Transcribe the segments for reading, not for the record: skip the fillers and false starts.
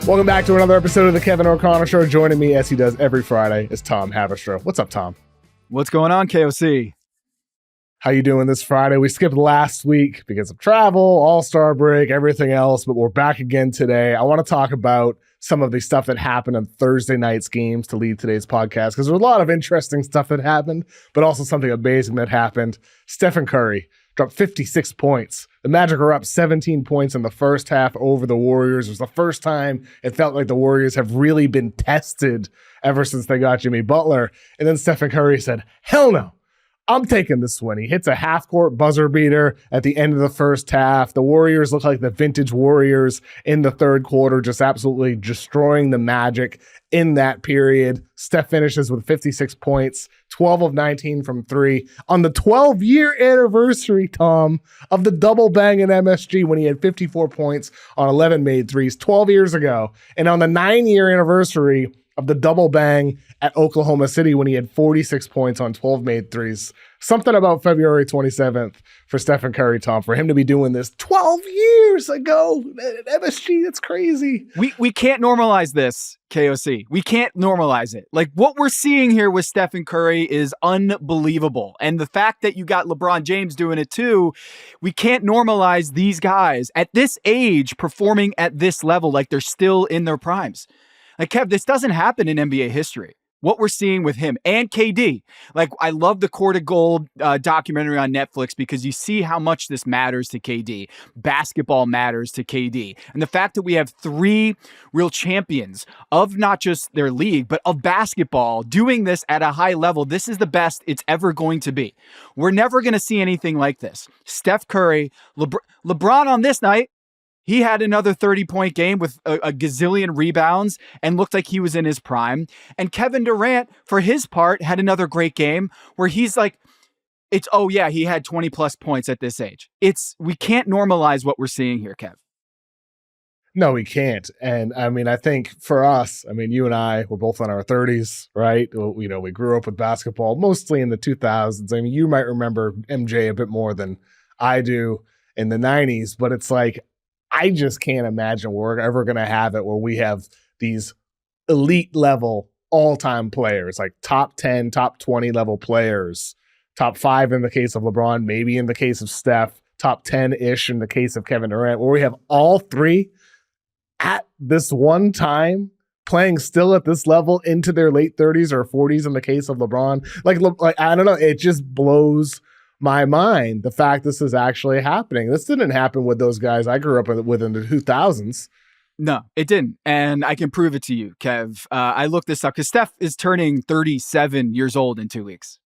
Welcome back to another episode of the Kevin O'Connor Show. Joining me, as he does every Friday, is Tom Haberstroh. What's up, Tom? What's going on, KOC? How you doing this Friday? We skipped last week because of travel, All-Star break, everything else, but we're back again today. I want to talk about some of the stuff that happened on Thursday night's games to lead today's podcast, because there's a lot of interesting stuff that happened, but also something amazing that happened. Steph Curry dropped 56 points. The Magic are up 17 points in the first half over the Warriors. It was the first time it felt like the Warriors have really been tested ever since they got Jimmy Butler. And then Stephen Curry said, hell no, I'm taking this one. He hits a half-court buzzer beater at the end of the first half. The Warriors look like the vintage Warriors in the third quarter, just absolutely destroying the Magic in that period. Steph finishes with 56 points, 12 of 19 from three. On the 12-year anniversary, Tom, of the double bang in MSG when he had 54 points on 11 made threes 12 years ago. And on the 9-year anniversary of the double bang at Oklahoma City when he had 46 points on 12 made threes. Something about February 27th for Stephen Curry, Tom, for him to be doing this 12 years ago at MSG. That's crazy. We can't normalize this, KOC. We can't normalize it. Like, what we're seeing here with Stephen Curry is unbelievable. And the fact that you got LeBron James doing it too, we can't normalize these guys at this age performing at this level like they're still in their primes. Like, Kev, this doesn't happen in NBA history. What we're seeing with him and KD. Like, I love the Court of Gold documentary on Netflix because you see how much this matters to KD. Basketball matters to KD. And the fact that we have three real champions of not just their league, but of basketball doing this at a high level, this is the best it's ever going to be. We're never going to see anything like this. Steph Curry, LeBron on this night, he had another 30-point game with a gazillion rebounds and looked like he was in his prime. And Kevin Durant, for his part, had another great game where he's like, he had 20-plus points at this age. We can't normalize what we're seeing here, Kev. No, we can't. And I mean, I think for us, I mean, you and I, we're both in our 30s, right? You know, we grew up with basketball mostly in the 2000s. I mean, you might remember MJ a bit more than I do in the 90s, but it's like, I just can't imagine we're ever going to have it where we have these elite level all-time players, like top 10, top 20 level players, top 5 in the case of LeBron, maybe in the case of Steph, top 10-ish in the case of Kevin Durant, where we have all three at this one time playing still at this level into their late 30s or 40s in the case of LeBron. Like I don't know, it just blows my mind, the fact this is actually happening. This didn't happen with those guys I grew up with in the 2000s. No, it didn't. And I can prove it to you, Kev. I looked this up because Steph is turning 37 years old in 2 weeks.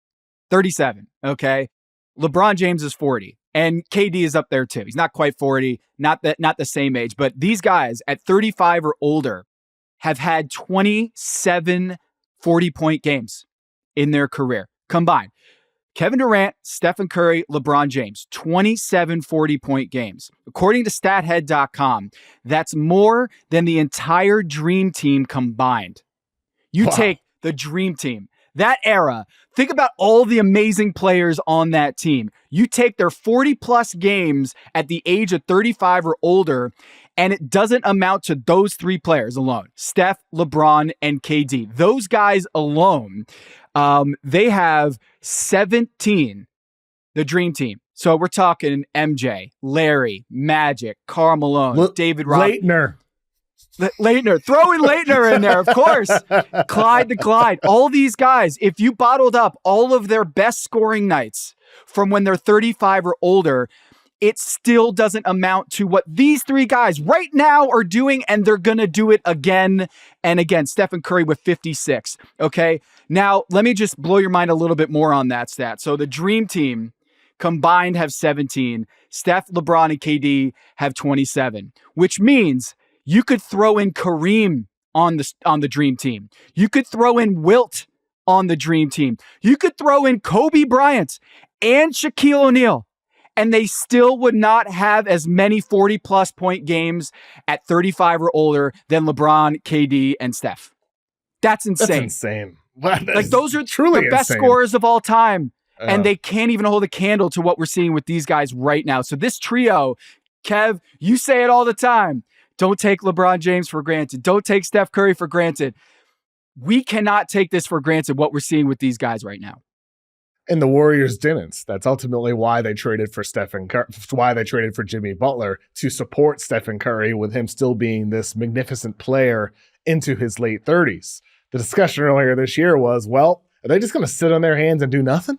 37, okay? LeBron James is 40. And KD is up there too. He's not quite 40, not the same age. But these guys at 35 or older have had 27 40-point games in their career combined. Kevin Durant, Stephen Curry, LeBron James, 27 40-point games. According to StatHead.com, that's more than the entire Dream Team combined. You take the Dream Team, that era, think about all the amazing players on that team. You take their 40-plus games at the age of 35 or older, and it doesn't amount to those three players alone, Steph, LeBron, and KD. Those guys alone, they have 17, the Dream Team. So we're talking MJ, Larry, Magic, Karl Malone, David Robinson. Leitner, throw in Leitner in there, of course. Clyde the Glide, all these guys, if you bottled up all of their best scoring nights from when they're 35 or older, it still doesn't amount to what these three guys right now are doing, and they're going to do it again and again. Stephen Curry with 56, okay? Now, let me just blow your mind a little bit more on that stat. So the Dream Team combined have 17. Steph, LeBron, and KD have 27, which means you could throw in Kareem on the Dream Team. You could throw in Wilt on the Dream Team. You could throw in Kobe Bryant and Shaquille O'Neal, and they still would not have as many 40-plus point games at 35 or older than LeBron, KD, and Steph. That's insane. That's insane. Like, those are truly the best scorers of all time, and they can't even hold a candle to what we're seeing with these guys right now. So this trio, Kev, you say it all the time, Don't take LeBron James for granted. Don't take Steph Curry for granted. We cannot take this for granted, what we're seeing with these guys right now. And the Warriors didn't. That's ultimately why they traded for Jimmy Butler, to support Stephen Curry, with him still being this magnificent player into his late 30s. The discussion earlier this year was, well, are they just going to sit on their hands and do nothing?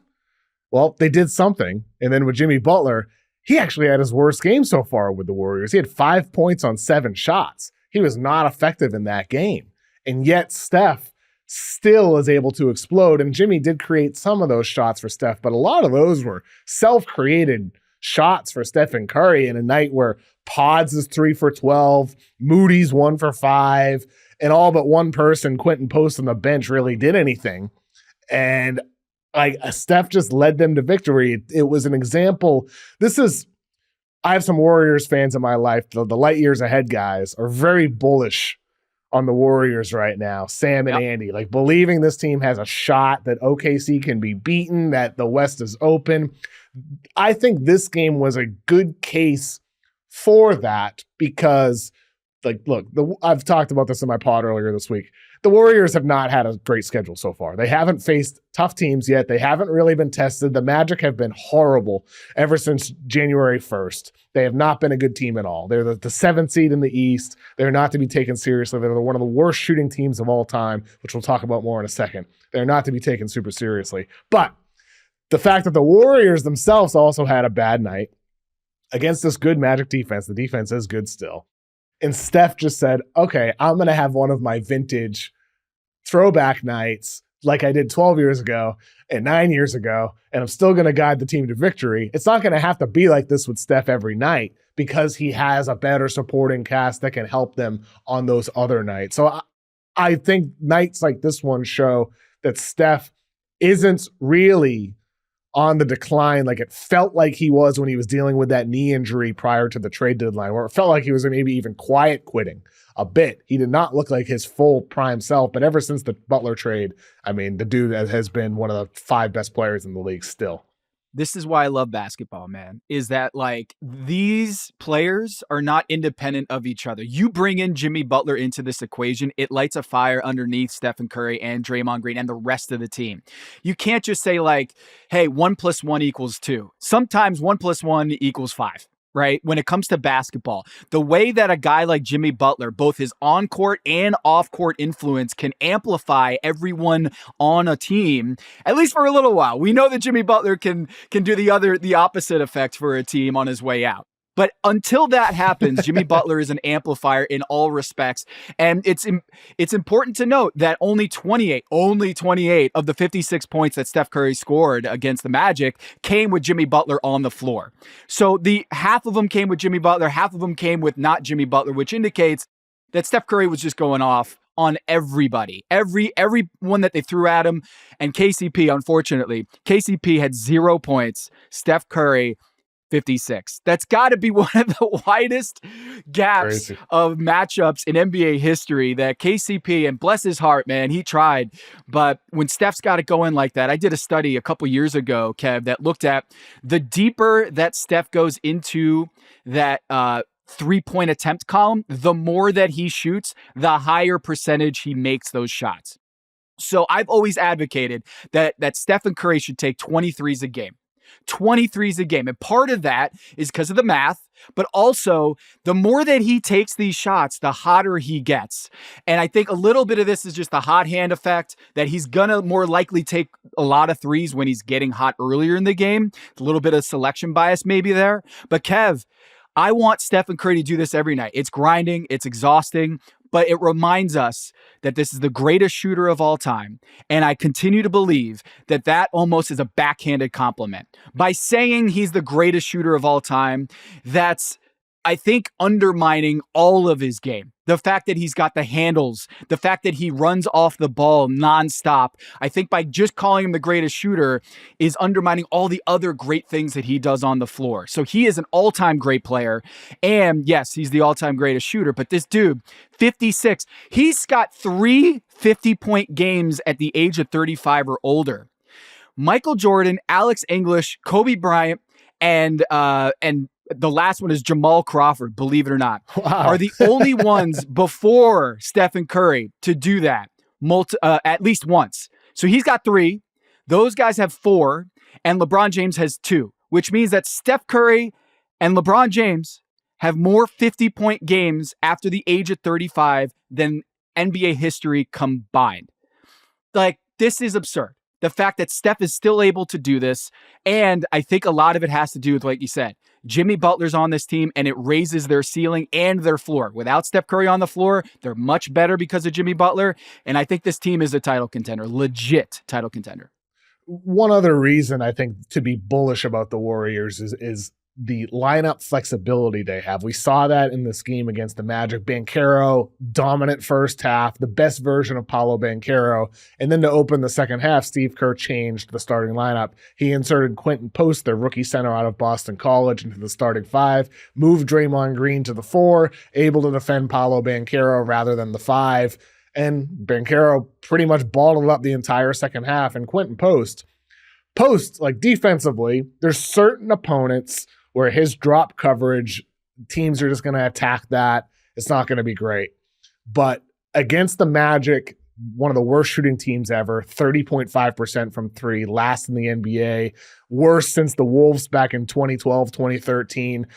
Well, they did something. And then with Jimmy Butler, he actually had his worst game so far with the Warriors. He had 5 points on 7 shots. He was not effective in that game. And yet Steph still is able to explode. And Jimmy did create some of those shots for Steph, but a lot of those were self-created shots for Stephen Curry in a night where Pods is 3 for 12, Moody's 1 for 5, and all but one person, Quentin Post on the bench, really did anything. And Steph just led them to victory. It was an example. I have some Warriors fans in my life. The light years ahead guys are very bullish on the Warriors right now, Sam and Andy, believing this team has a shot, that OKC can be beaten, that the West is open. I think this game was a good case for that because, look, I've talked about this in my pod earlier this week. The Warriors have not had a great schedule so far. They haven't faced tough teams yet. They haven't really been tested. The Magic have been horrible ever since January 1st. They have not been a good team at all. They're the 7th seed in the East. They're not to be taken seriously. They're one of the worst shooting teams of all time, which we'll talk about more in a second. They're not to be taken super seriously. But the fact that the Warriors themselves also had a bad night against this good Magic defense, the defense is good still. And Steph just said, okay, I'm going to have one of my vintage throwback nights like I did 12 years ago and 9 years ago, and I'm still going to guide the team to victory. It's not going to have to be like this with Steph every night because he has a better supporting cast that can help them on those other nights. So I think nights like this one show that Steph isn't really on the decline like it felt like he was when he was dealing with that knee injury prior to the trade deadline, where it felt like he was maybe even quiet quitting a bit. He did not look like his full prime self, but ever since the Butler trade, the dude has been one of the 5 best players in the league still. This is why I love basketball, man, is that these players are not independent of each other. You bring in Jimmy Butler into this equation, it lights a fire underneath Stephen Curry and Draymond Green and the rest of the team. You can't just say hey, 1 + 1 = 2. Sometimes 1 + 1 = 5. Right? When it comes to basketball, the way that a guy like Jimmy Butler, both his on-court and off-court influence, can amplify everyone on a team, at least for a little while. We know that Jimmy Butler can do the opposite effect for a team on his way out. But until that happens, Jimmy Butler is an amplifier in all respects. And it's important to note that only 28 of the 56 points that Steph Curry scored against the Magic came with Jimmy Butler on the floor. So half of them came with Jimmy Butler, half of them came with not Jimmy Butler, which indicates that Steph Curry was just going off on everybody, everyone that they threw at him. And KCP, unfortunately, had 0 points. Steph Curry, 56. That's got to be one of the widest gaps of matchups in NBA history that KCP, and bless his heart, man, he tried. But when Steph's got it going like that, I did a study a couple years ago, Kev, that looked at the deeper that Steph goes into that 3-point attempt column, the more that he shoots, the higher percentage he makes those shots. So I've always advocated that Stephen Curry should take 23s a game. 23s a game. And part of that is because of the math, but also the more that he takes these shots, the hotter he gets. And I think a little bit of this is just the hot hand effect, that he's gonna more likely take a lot of threes when he's getting hot earlier in the game. A little bit of selection bias maybe there. But Kev, I want Stephen Curry to do this every night. It's grinding, it's exhausting, but it reminds us that this is the greatest shooter of all time. And I continue to believe that almost is a backhanded compliment. By saying he's the greatest shooter of all time, that's, I think, undermining all of his game. The fact that he's got the handles, the fact that he runs off the ball nonstop. I think by just calling him the greatest shooter is undermining all the other great things that he does on the floor. So he is an all-time great player. And yes, he's the all-time greatest shooter. But this dude, 56, he's got 3 50-point games at the age of 35 or older. Michael Jordan, Alex English, Kobe Bryant, and the last one is Jamal Crawford, believe it or not, Wow. are the only ones before Stephen Curry to do that at least once. So he's got 3. Those guys have 4, and LeBron James has 2, which means that Steph Curry and LeBron James have more 50-point games after the age of 35 than NBA history combined. Like, this is absurd. The fact that Steph is still able to do this, and I think a lot of it has to do with, like you said, Jimmy Butler's on this team, and it raises their ceiling and their floor. Without Steph Curry on the floor, they're much better because of Jimmy Butler, and I think this team is a title contender, legit title contender. One other reason I think to be bullish about the Warriors is the lineup flexibility they have. We saw that in this game against the Magic. Banchero, dominant first half, the best version of Paolo Banchero. And then to open the second half, Steve Kerr changed the starting lineup. He inserted Quentin Post, their rookie center out of Boston College, into the starting 5, moved Draymond Green to the 4, able to defend Paolo Banchero rather than the 5. And Banchero pretty much balled it up the entire second half. And Quentin Post, like defensively, there's certain opponents where his drop coverage, teams are just going to attack that. It's not going to be great. But against the Magic, one of the worst shooting teams ever, 30.5% from 3, last in the NBA, worst since the Wolves back in 2012, 2013,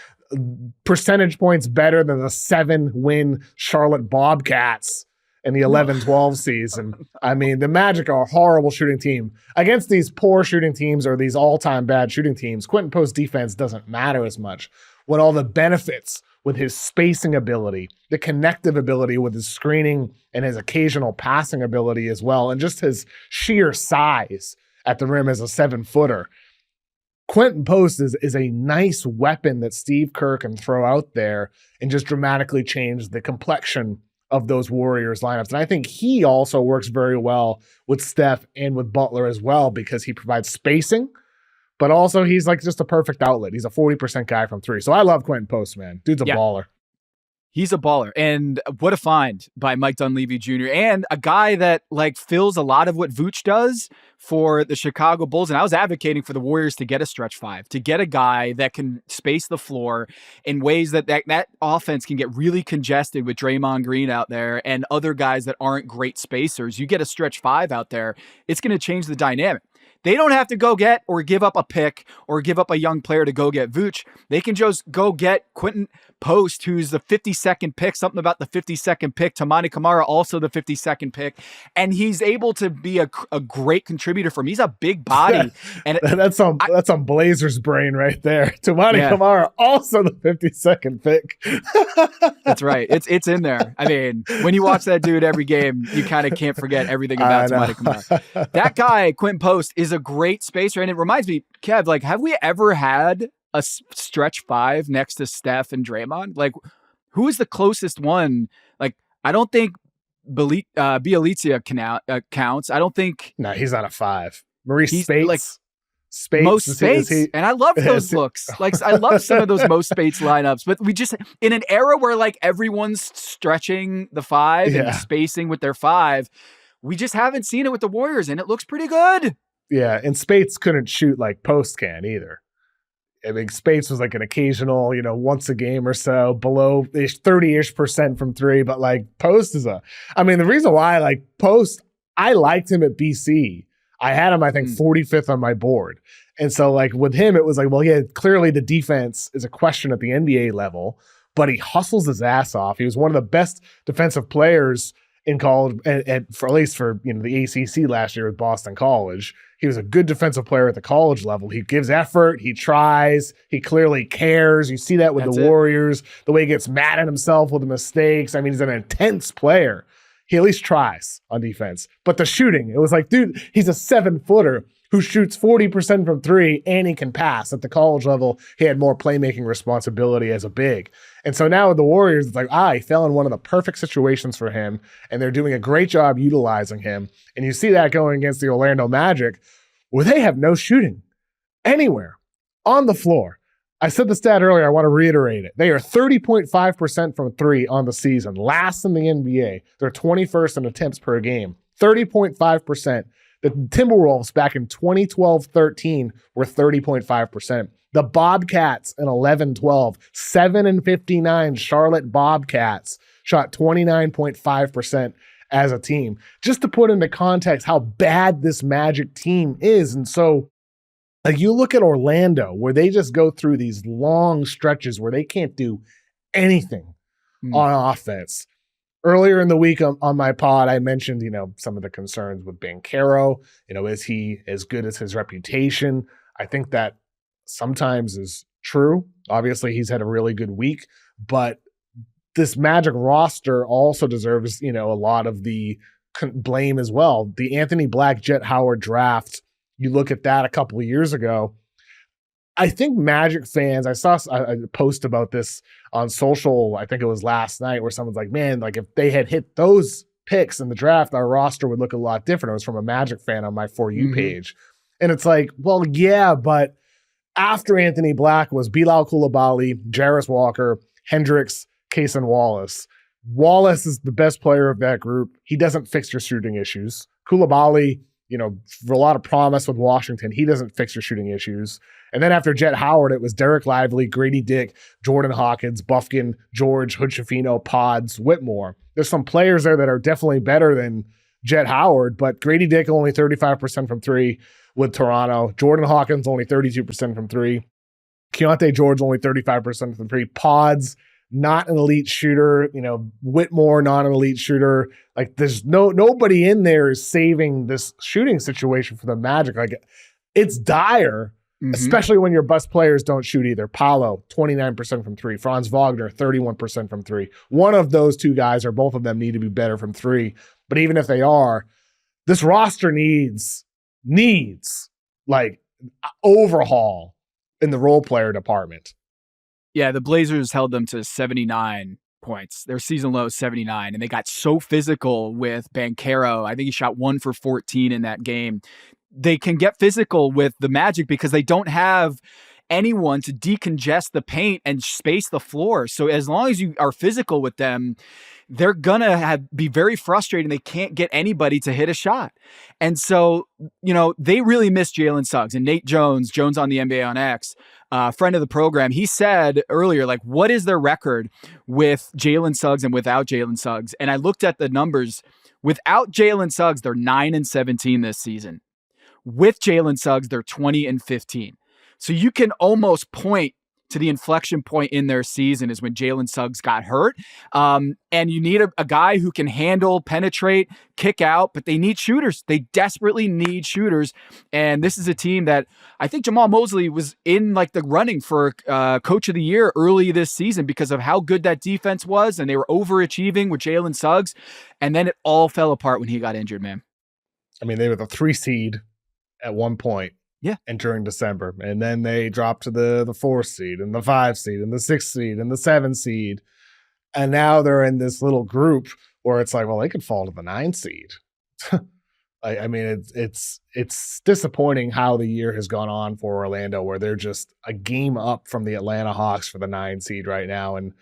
percentage points better than the 7-win Charlotte Bobcats in the 11-12 season. I mean, the Magic are a horrible shooting team. Against these poor shooting teams or these all-time bad shooting teams, Quentin Post's defense doesn't matter as much. When all the benefits with his spacing ability, the connective ability with his screening and his occasional passing ability as well, and just his sheer size at the rim as a 7-footer, Quentin Post is a nice weapon that Steve Kerr can throw out there and just dramatically change the complexion of those Warriors lineups. And I think he also works very well with Steph and with Butler as well, because he provides spacing, but also he's like just a perfect outlet. He's a 40% guy from 3. So I love Quentin Post, man. Dude's a baller. He's a baller. And what a find by Mike Dunleavy Jr. And a guy that like fills a lot of what Vooch does for the Chicago Bulls. And I was advocating for the Warriors to get a stretch 5, to get a guy that can space the floor in ways that offense can get really congested with Draymond Green out there and other guys that aren't great spacers. You get a stretch 5 out there, it's going to change the dynamic. They don't have to go get or give up a pick or give up a young player to go get Vooch. They can just go get Quentin Post, who's the 52nd pick, something about the 52nd pick. Tamani Kamara, also the 52nd pick. And he's able to be a great contributor for him. He's a big body. And that's on Blazers brain right there. Tamani Kamara, also the 52nd pick. That's right. It's in there. I mean, when you watch that dude every game, you kind of can't forget everything about Tamani Kamara. That guy, Quentin Post, is a great spacer. And it reminds me, Kev, like, have we ever had a stretch 5 next to Steph and Draymond? Like, who is the closest one? Like, I don't think Bielitsa counts. I don't think. No, he's not a 5. Maurice Spates. Like, Spates. Most Spates. And I love those looks. Like, I love some of those most Spates lineups. But we just, in an era where like everyone's stretching the 5 and spacing with their 5, we just haven't seen it with the Warriors, and it looks pretty good. Yeah, and Spates couldn't shoot like Post can either. I mean, Spates was like an occasional, once a game or so, below 30-ish% from 3. But like Post the reason why I like Post, I liked him at BC. I had him, I think, 45th on my board. And so like with him, it was like, well, yeah, clearly the defense is a question at the NBA level, but he hustles his ass off. He was one of the best defensive players in college, and for at least for the ACC last year with Boston College. He was a good defensive player at the college level. He gives effort. He tries. He clearly cares. You see that with the Warriors, the way he gets mad at himself with the mistakes. I mean, he's an intense player. He at least tries on defense. But the shooting, it was like, dude, he's a 7-footer who shoots 40% from 3 and he can pass. At the college level, he had more playmaking responsibility as a big. And so now with the Warriors, it's like, he fell in one of the perfect situations for him, and they're doing a great job utilizing him. And you see that going against the Orlando Magic, where they have no shooting anywhere on the floor. I said the stat earlier, I want to reiterate it. They are 30.5% from 3 on the season, last in the NBA. They're 21st in attempts per game, 30.5%. The Timberwolves back in 2012-13 were 30.5%. The Bobcats in 11-12, 7-59 Charlotte Bobcats shot 29.5% as a team. Just to put into context how bad this Magic team is. And so, like, you look at Orlando, where they just go through these long stretches where they can't do anything on offense. Earlier in the week on my pod, I mentioned, some of the concerns with Banchero. Is he as good as his reputation? I think that sometimes is true. Obviously, he's had a really good week, but this Magic roster also deserves, a lot of the blame as well. The Anthony Black, Jet Howard draft, you look at that a couple of years ago. I think Magic fans, I saw a post about this on social, I think it was last night, where someone's like, man, like if they had hit those picks in the draft, our roster would look a lot different. It was from a Magic fan on my For You page. And it's like, well, yeah, but after Anthony Black was Bilal Coulibaly, Jarris Walker, Hendricks, Case and Wallace. Wallace is the best player of that group. He doesn't fix your shooting issues. Coulibaly, for a lot of promise with Washington, he doesn't fix your shooting issues. And then after Jet Howard, it was Derek Lively, Grady Dick, Jordan Hawkins, Bufkin, George, Hood-Schifino, Pods, Whitmore. There's some players there that are definitely better than Jet Howard, but Grady Dick only 35% from three with Toronto. Jordan Hawkins only 32% from three. Keontae George only 35% from three. Pods, not an elite shooter. Whitmore, not an elite shooter. Like, there's nobody in there is saving this shooting situation for the Magic. Like, it's dire, especially when your best players don't shoot either. Paolo, 29% from three. Franz Wagner, 31% from three. One of those two guys, or both of them, need to be better from three. But even if they are, this roster needs like overhaul in the role player department. Yeah, the Blazers held them to 79 points. Their season low is 79, and they got so physical with Banchero. I think he shot 1 for 14 in that game. They can get physical with the Magic because they don't have anyone to decongest the paint and space the floor. So as long as you are physical with them, they're gonna be very frustrated. They can't get anybody to hit a shot. And so, they really miss Jalen Suggs. And Nate Jones on the NBA on X, friend of the program, he said earlier, like, what is their record with Jalen Suggs and without Jalen Suggs? And I looked at the numbers. Without Jalen Suggs, they're 9-17 this season. With Jalen Suggs, they're 20-15. So you can almost point to the inflection point in their season is when Jalen Suggs got hurt. And you need a guy who can handle, penetrate, kick out, but they need shooters. They desperately need shooters. And this is a team that I think Jamal Mosley was in like the running for coach of the year early this season because of how good that defense was. And they were overachieving with Jalen Suggs. And then it all fell apart when he got injured, man. I mean, they were the 3 seed at one point. Yeah. Entering December. And then they dropped to the 4th seed and the 5 seed and the 6th seed and the 7th seed. And now they're in this little group where it's like, well, they could fall to the 9 seed. I mean, it's disappointing how the year has gone on for Orlando, where they're just a game up from the Atlanta Hawks for the 9 seed right now. And,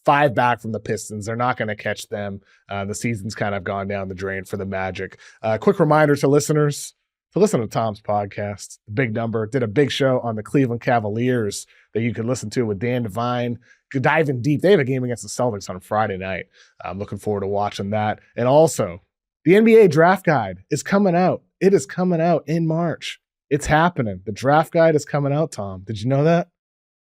5 back from the Pistons. They're not going to catch them. The season's kind of gone down the drain for the Magic. Quick reminder to listeners, to listen to Tom's podcast, The Big Number. Did a big show on the Cleveland Cavaliers that you can listen to with Dan Devine. Diving deep. They have a game against the Celtics on Friday night. I'm looking forward to watching that. And also, the NBA Draft Guide is coming out. It is coming out in March. It's happening. The Draft Guide is coming out, Tom. Did you know that?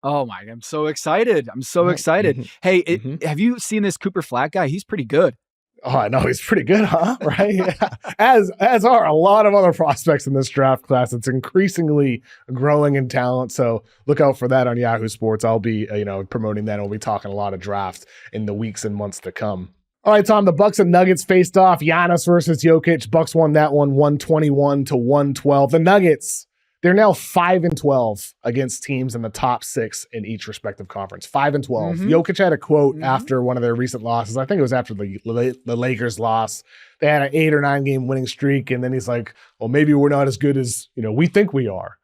Oh my, I'm so excited. I'm so excited. Mm-hmm. Hey, have you seen this Cooper Flatt guy? He's pretty good. Oh, I know. He's pretty good, huh? Right? Yeah. As are a lot of other prospects in this draft class. It's increasingly growing in talent. So look out for that on Yahoo Sports. I'll be, promoting that. We'll be talking a lot of draft in the weeks and months to come. All right, Tom, the Bucks and Nuggets faced off. Giannis versus Jokic. Bucks won that one 121-112. The Nuggets, they're now 5-12 against teams in the top 6 in each respective conference. 5-12. Jokic had a quote after one of their recent losses. I think it was after the Lakers loss. They had an 8 or 9 game winning streak, and then he's like, well, maybe we're not as good as we think we are.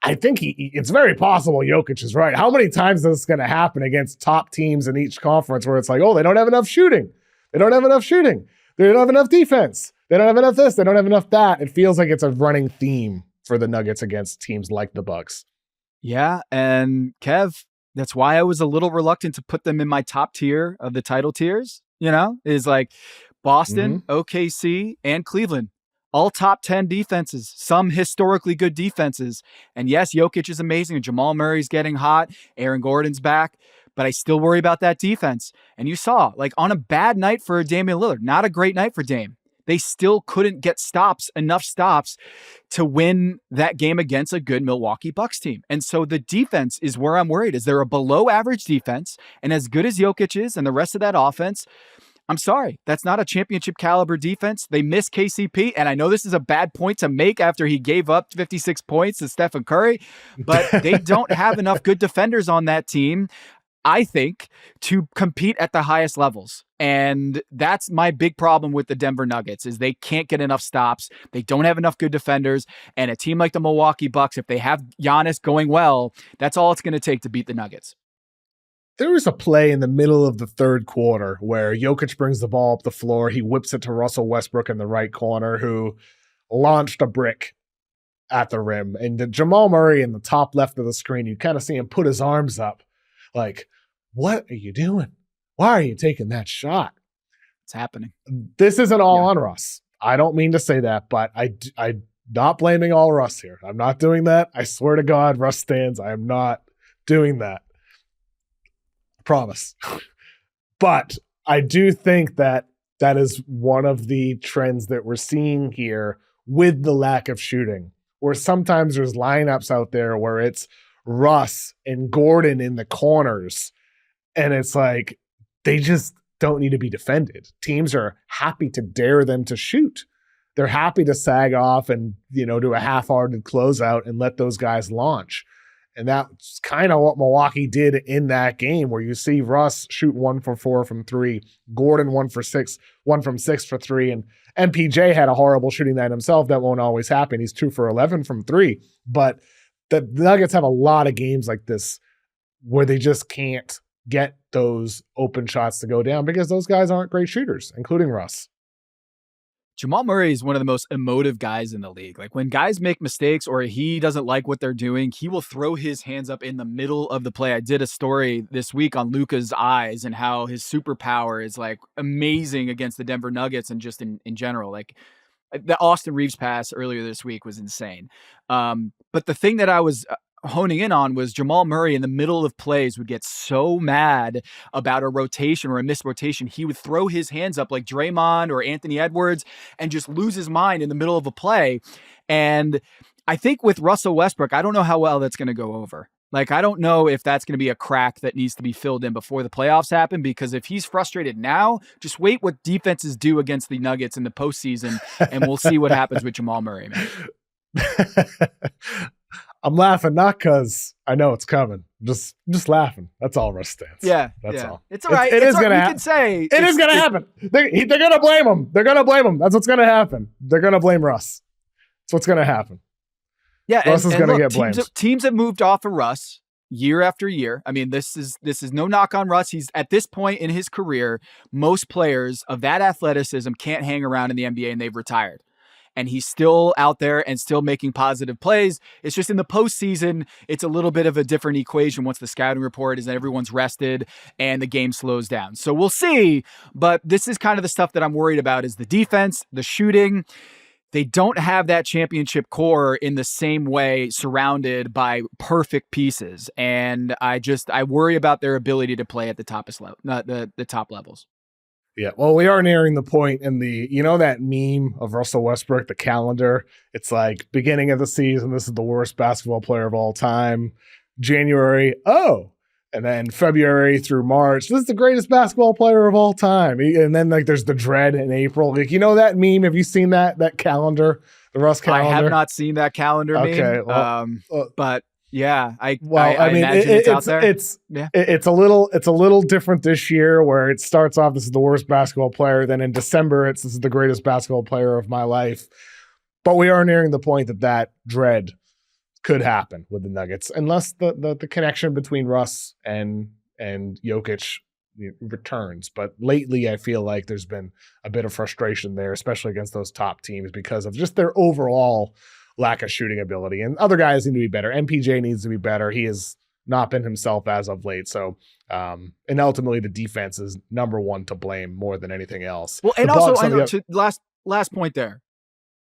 I think it's very possible Jokic is right. How many times is this going to happen against top teams in each conference where it's like, oh, they don't have enough shooting. They don't have enough shooting. They don't have enough defense. They don't have enough this. They don't have enough that. It feels like it's a running theme for the Nuggets against teams like the Bucks. Yeah, and Kev, that's why I was a little reluctant to put them in my top tier of the title tiers, is like Boston, OKC, and Cleveland. All top 10 defenses, some historically good defenses. And yes, Jokic is amazing. Jamal Murray's getting hot. Aaron Gordon's back. But I still worry about that defense. And you saw, like on a bad night for Damian Lillard, not a great night for Dame, they still couldn't get enough stops to win that game against a good Milwaukee Bucks team. And so the defense is where I'm worried. Is they're a below average defense, and as good as Jokic is and the rest of that offense, I'm sorry, that's not a championship caliber defense. They miss KCP, and I know this is a bad point to make after he gave up 56 points to Steph Curry, but they don't have enough good defenders on that team, I think, to compete at the highest levels. And that's my big problem with the Denver Nuggets is they can't get enough stops. They don't have enough good defenders. And a team like the Milwaukee Bucks, if they have Giannis going well, that's all it's going to take to beat the Nuggets. There was a play in the middle of the third quarter where Jokic brings the ball up the floor. He whips it to Russell Westbrook in the right corner, who launched a brick at the rim. And Jamal Murray in the top left of the screen, you kind of see him put his arms up like, what are you doing? Why are you taking that shot? It's happening. This isn't all on Russ. I don't mean to say that, but I'm not blaming all Russ here. I'm not doing that. I swear to God, Russ stands. I am not doing that. Promise. But I do think that is one of the trends that we're seeing here with the lack of shooting, where sometimes there's lineups out there where it's Russ and Gordon in the corners, and it's like they just don't need to be defended. Teams are happy to dare them to shoot. They're happy to sag off and, do a half-hearted closeout and let those guys launch. And that's kind of what Milwaukee did in that game, where you see Russ shoot 1 for 4 from 3, Gordon 1 from 6 for 3, and MPJ had a horrible shooting night himself. That won't always happen. He's 2 for 11 from 3. But the Nuggets have a lot of games like this where they just can't get those open shots to go down because those guys aren't great shooters, including Russ. Jamal Murray is one of the most emotive guys in the league. Like when guys make mistakes or he doesn't like what they're doing, he will throw his hands up in the middle of the play. I did a story this week on Luka's eyes and how his superpower is like amazing against the Denver Nuggets and just in general. Like the Austin Reeves pass earlier this week was insane. But the thing that I was honing in on was Jamal Murray in the middle of plays would get so mad about a rotation or a missed rotation. He would throw his hands up like Draymond or Anthony Edwards and just lose his mind in the middle of a play. And I think with Russell Westbrook, I don't know how well that's going to go over. Like, I don't know if that's going to be a crack that needs to be filled in before the playoffs happen, because if he's frustrated now, just wait what defenses do against the Nuggets in the postseason, and we'll see what happens with Jamal Murray, man. I'm laughing not because I know it's coming. Just laughing. That's all Russ stands. Yeah, that's all. It's all right. It is going to happen. It is going to happen. They're going to blame him. They're going to blame him. That's what's going to happen. They're going to blame Russ. That's what's going to happen. Yeah, Russ is going to get blamed. Teams have moved off of Russ year after year. I mean, this is no knock on Russ. He's at this point in his career, most players of that athleticism can't hang around in the NBA and they've retired. And he's still out there and still making positive plays. It's just in the postseason, it's a little bit of a different equation once the scouting report is that everyone's rested and the game slows down. So we'll see. But this is kind of the stuff that I'm worried about is the defense, the shooting. They don't have that championship core in the same way surrounded by perfect pieces. And I worry about their ability to play at the top levels. Yeah, well, we are nearing the point in that meme of Russell Westbrook, the calendar. It's like beginning of the season, this is the worst basketball player of all time. January, and then February through March, this is the greatest basketball player of all time. And then there's the dread in April. Like, that meme? Have you seen that calendar, the Russ calendar? I have not seen that calendar meme. Okay, well, but yeah, I mean, imagine it's out there. It's a little different this year, where it starts off, this is the worst basketball player. Then in December, this is the greatest basketball player of my life. But we are nearing the point that dread could happen with the Nuggets, unless the connection between Russ and Jokic returns. But lately, I feel like there's been a bit of frustration there, especially against those top teams because of just their overall lack of shooting ability. And other guys need to be better. MPJ needs to be better. He has not been himself as of late. So, and ultimately the defense is number one to blame more than anything else. Well, and also, I know, to last point there,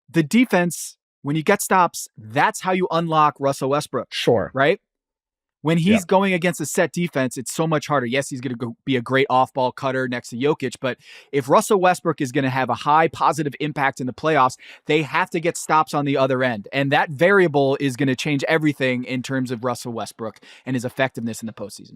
the defense, when you get stops, that's how you unlock Russell Westbrook. Sure. Right? When he's going against a set defense, it's so much harder. Yes, he's going to be a great off-ball cutter next to Jokic, but if Russell Westbrook is going to have a high positive impact in the playoffs, they have to get stops on the other end. And that variable is going to change everything in terms of Russell Westbrook and his effectiveness in the postseason.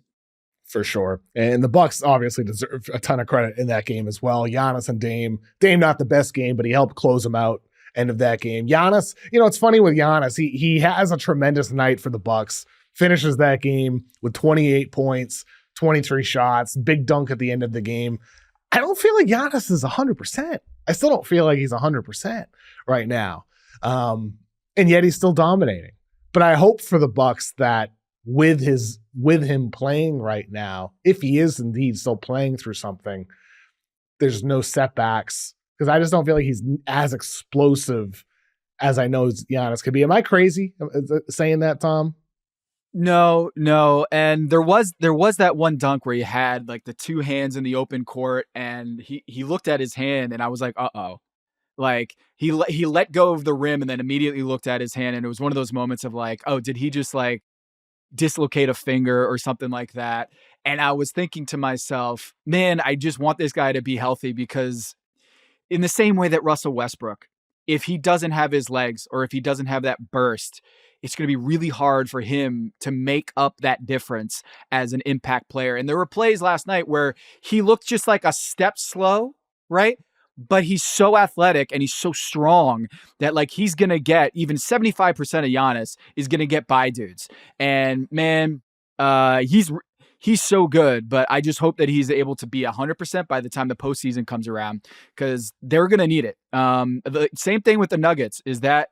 For sure. And the Bucks obviously deserve a ton of credit in that game as well. Giannis and Dame. Dame not the best game, but he helped close them out end of that game. Giannis, it's funny with Giannis. He has a tremendous night for the Bucks. Finishes that game with 28 points, 23 shots, big dunk at the end of the game. I don't feel like Giannis is 100%. I still don't feel like he's 100% right now. And yet he's still dominating. But I hope for the Bucks that with him playing right now, if he is indeed still playing through something, there's no setbacks. Because I just don't feel like he's as explosive as I know Giannis could be. Am I crazy saying that, Tom? No. And there was that one dunk where he had like the two hands in the open court and he looked at his hand and I was like, uh-oh. Like he let go of the rim and then immediately looked at his hand. And it was one of those moments of like, oh, did he just like dislocate a finger or something like that? And I was thinking to myself, man, I just want this guy to be healthy because in the same way that Russell Westbrook, if he doesn't have his legs or if he doesn't have that burst, it's going to be really hard for him to make up that difference as an impact player. And there were plays last night where he looked just like a step slow, right? But he's so athletic and he's so strong that like he's going to get even 75% of Giannis is going to get by dudes. And man, he's so good, but I just hope that he's able to be 100% by the time the postseason comes around because they're going to need it. The same thing with the Nuggets is that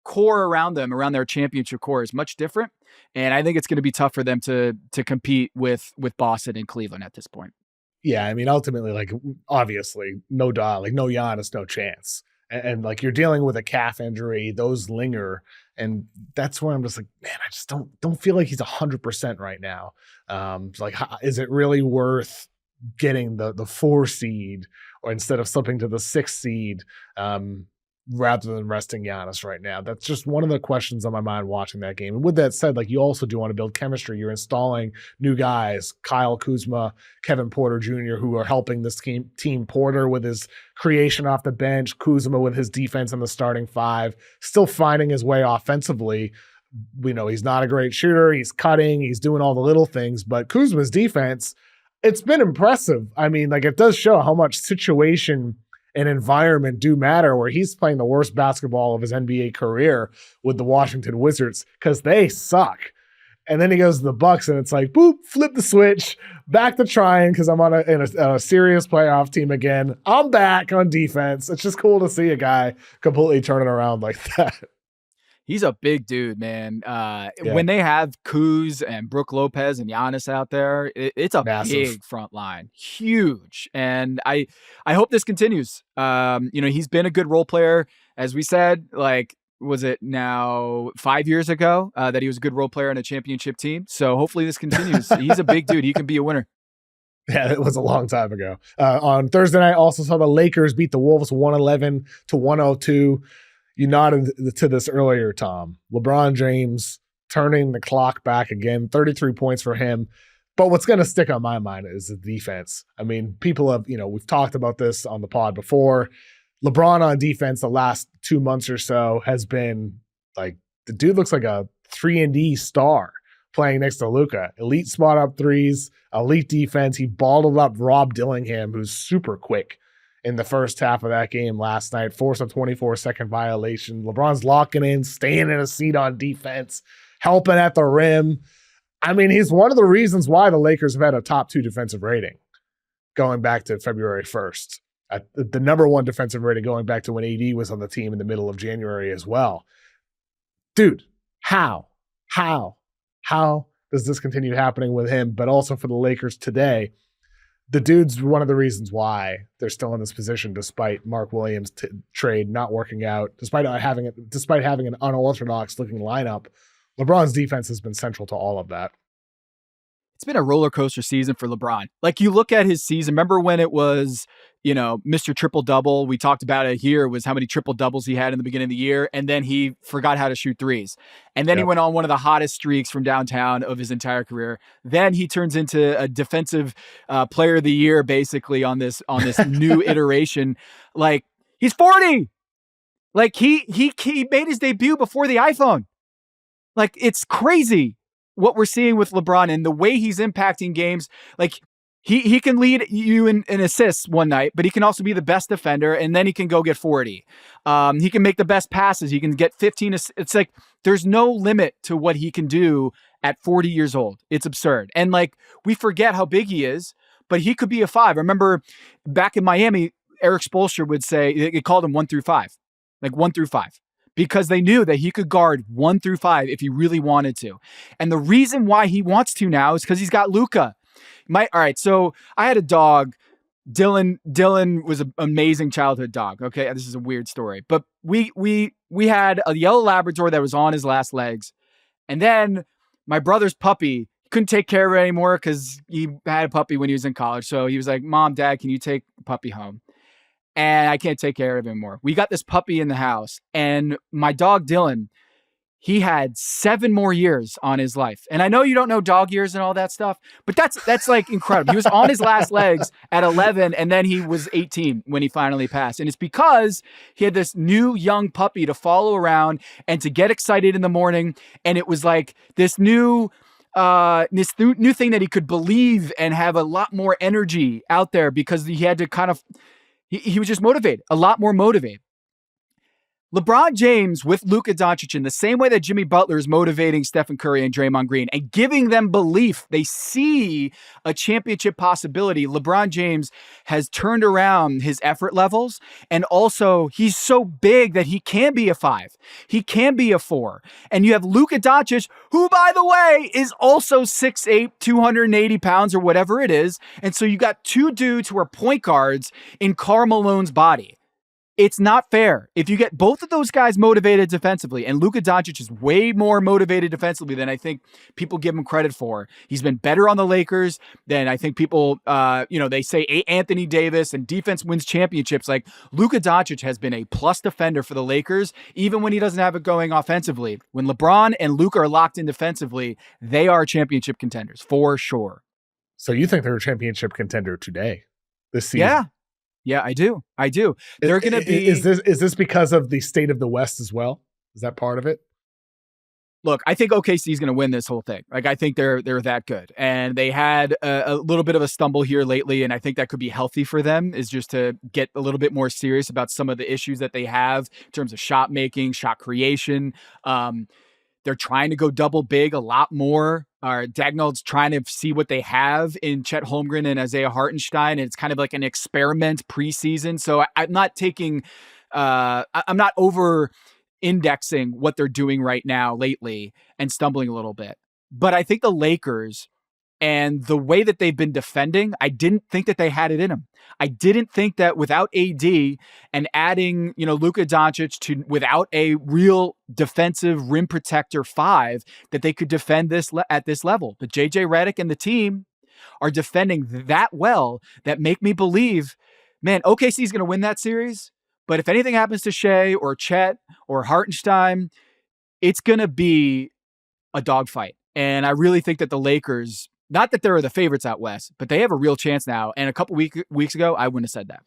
core around them, around their championship core is much different. And I think it's going to be tough for them to compete with Boston and Cleveland at this point. Yeah. I mean, ultimately, like obviously no doubt, like no Giannis, no chance. And like you're dealing with a calf injury, those linger. And that's where I'm just like, man, I just don't feel like he's 100% right now. Like, is it really worth getting the 4 seed or instead of slipping to the 6 seed rather than resting Giannis right now? That's just one of the questions on my mind watching that game. And with that said, like you also do want to build chemistry. You're installing new guys, Kyle Kuzma, Kevin Porter Jr., who are helping this team. Porter with his creation off the bench, Kuzma with his defense in the starting 5, still finding his way offensively. We know he's not a great shooter. He's cutting. He's doing all the little things. But Kuzma's defense, it's been impressive. I mean, like it does show how much situation and environment do matter, where he's playing the worst basketball of his NBA career with the Washington Wizards because they suck. And then he goes to the Bucks and it's like, boop, flip the switch, back to trying because I'm on a serious playoff team again. I'm back on defense. It's just cool to see a guy completely turning around like that. He's a big dude, man. When they have Kuz and Brook Lopez and Giannis out there, it's a massive, big front line, huge. And I hope this continues. He's been a good role player, as we said. Like, was it now 5 years ago that he was a good role player on a championship team? So hopefully this continues. He's a big dude. He can be a winner. Yeah, it was a long time ago. On Thursday night, also saw the Lakers beat the Wolves 111-102. You nodded to this earlier, Tom. LeBron James turning the clock back again, 33 points for him. But what's going to stick on my mind is the defense. I mean, people have, we've talked about this on the pod before. LeBron on defense the last 2 months or so has been like, the dude looks like a 3-and-D star playing next to Luka. Elite spot up threes, elite defense. He balled up Rob Dillingham, who's super quick in the first half of that game last night, forced a 24-second violation. LeBron's locking in, staying in a seat on defense, helping at the rim. I mean, he's one of the reasons why the Lakers have had a top 2 defensive rating going back to February 1st. The number 1 defensive rating going back to when AD was on the team in the middle of January as well. Dude, how does this continue happening with him? But also for the Lakers today, The dude's one of the reasons why they're still in this position, despite Mark Williams' trade not working out, despite having an unorthodox looking lineup. LeBron's defense has been central to all of that. It's been a roller coaster season for LeBron. Like, you look at his season, remember when it was, Mr. Triple Double? We talked about it here, was how many triple doubles he had in the beginning of the year. And then he forgot how to shoot threes. And then he went on one of the hottest streaks from downtown of his entire career. Then he turns into a defensive player of the year, basically on this new iteration. Like, he's 40. Like, he made his debut before the iPhone. Like, it's crazy what we're seeing with LeBron and the way he's impacting games. Like, he can lead you in assists one night, but he can also be the best defender, and then he can go get 40. He can make the best passes. He can get 15. It's like, there's no limit to what he can do at 40 years old. It's absurd. And like, we forget how big he is, but he could be a 5. I remember back in Miami, Eric Spoelstra would say, they called him 1 through 5, like 1 through 5. Because they knew that he could guard 1 through 5 if he really wanted to. And the reason why he wants to now is because he's got Luka. All right, so I had a dog. Dylan was an amazing childhood dog. Okay, this is a weird story. But we had a yellow Labrador that was on his last legs. And then my brother's puppy couldn't take care of it anymore because he had a puppy when he was in college. So he was like, Mom, Dad, can you take the puppy home? And I can't take care of him anymore. We got this puppy in the house, and my dog Dylan, he had 7 more years on his life. And I know you don't know dog years and all that stuff, but that's like incredible. He was on his last legs at 11, and then he was 18 when he finally passed. And it's because he had this new young puppy to follow around and to get excited in the morning. And it was like this new thing that he could believe and have a lot more energy out there, because he had to kind of, he was just motivated, a lot more motivated. LeBron James with Luka Doncic, in the same way that Jimmy Butler is motivating Stephen Curry and Draymond Green and giving them belief, they see a championship possibility. LeBron James has turned around his effort levels, and also he's so big that he can be a 5. He can be a 4. And you have Luka Doncic, who, by the way, is also 6'8", 280 pounds or whatever it is. And so you got 2 dudes who are point guards in Karl Malone's body. It's not fair. If you get both of those guys motivated defensively, and Luka Doncic is way more motivated defensively than I think people give him credit for. He's been better on the Lakers than I think people, they say Anthony Davis and defense wins championships. Like, Luka Doncic has been a plus defender for the Lakers, even when he doesn't have it going offensively. When LeBron and Luka are locked in defensively, they are championship contenders for sure. So you think they're a championship contender today, this season? Yeah, I do. They're going to be. Is this because of the state of the West as well? Is that part of it? Look, I think OKC is going to win this whole thing. Like, I think they're that good, and they had a little bit of a stumble here lately, and I think that could be healthy for them, is just to get a little bit more serious about some of the issues that they have in terms of shot making, shot creation. They're trying to go double big a lot more. Dagnall's trying to see what they have in Chet Holmgren and Isaiah Hartenstein. And it's kind of like an experiment preseason. So I'm not taking, I'm not over indexing what they're doing right now lately and stumbling a little bit. But I think the Lakers and the way that they've been defending, I didn't think that they had it in them. I didn't think that without AD and adding, Luka Doncic without a real defensive rim protector 5, that they could defend this at this level. But JJ Redick and the team are defending that well, that make me believe, man, OKC is going to win that series. But if anything happens to Shea or Chet or Hartenstein, it's going to be a dogfight. And I really think that the Lakers, not that they're the favorites out west, but they have a real chance now. And a couple weeks ago, I wouldn't have said that.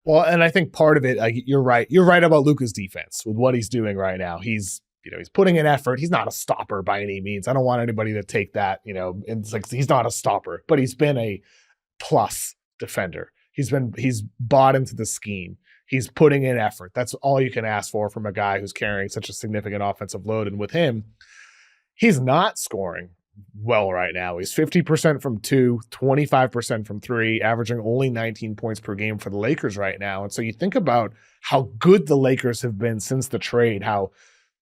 Well, and I think part of it, you're right. You're right about Luka's defense with what he's doing right now. He's putting in effort. He's not a stopper by any means. I don't want anybody to take that, it's like he's not a stopper, but he's been a plus defender. He's bought into the scheme. He's putting in effort. That's all you can ask for from a guy who's carrying such a significant offensive load. And with him, he's not scoring well right now. He's 50% from 2, 25% from 3, averaging only 19 points per game for the Lakers right now. And so you think about how good the Lakers have been since the trade, how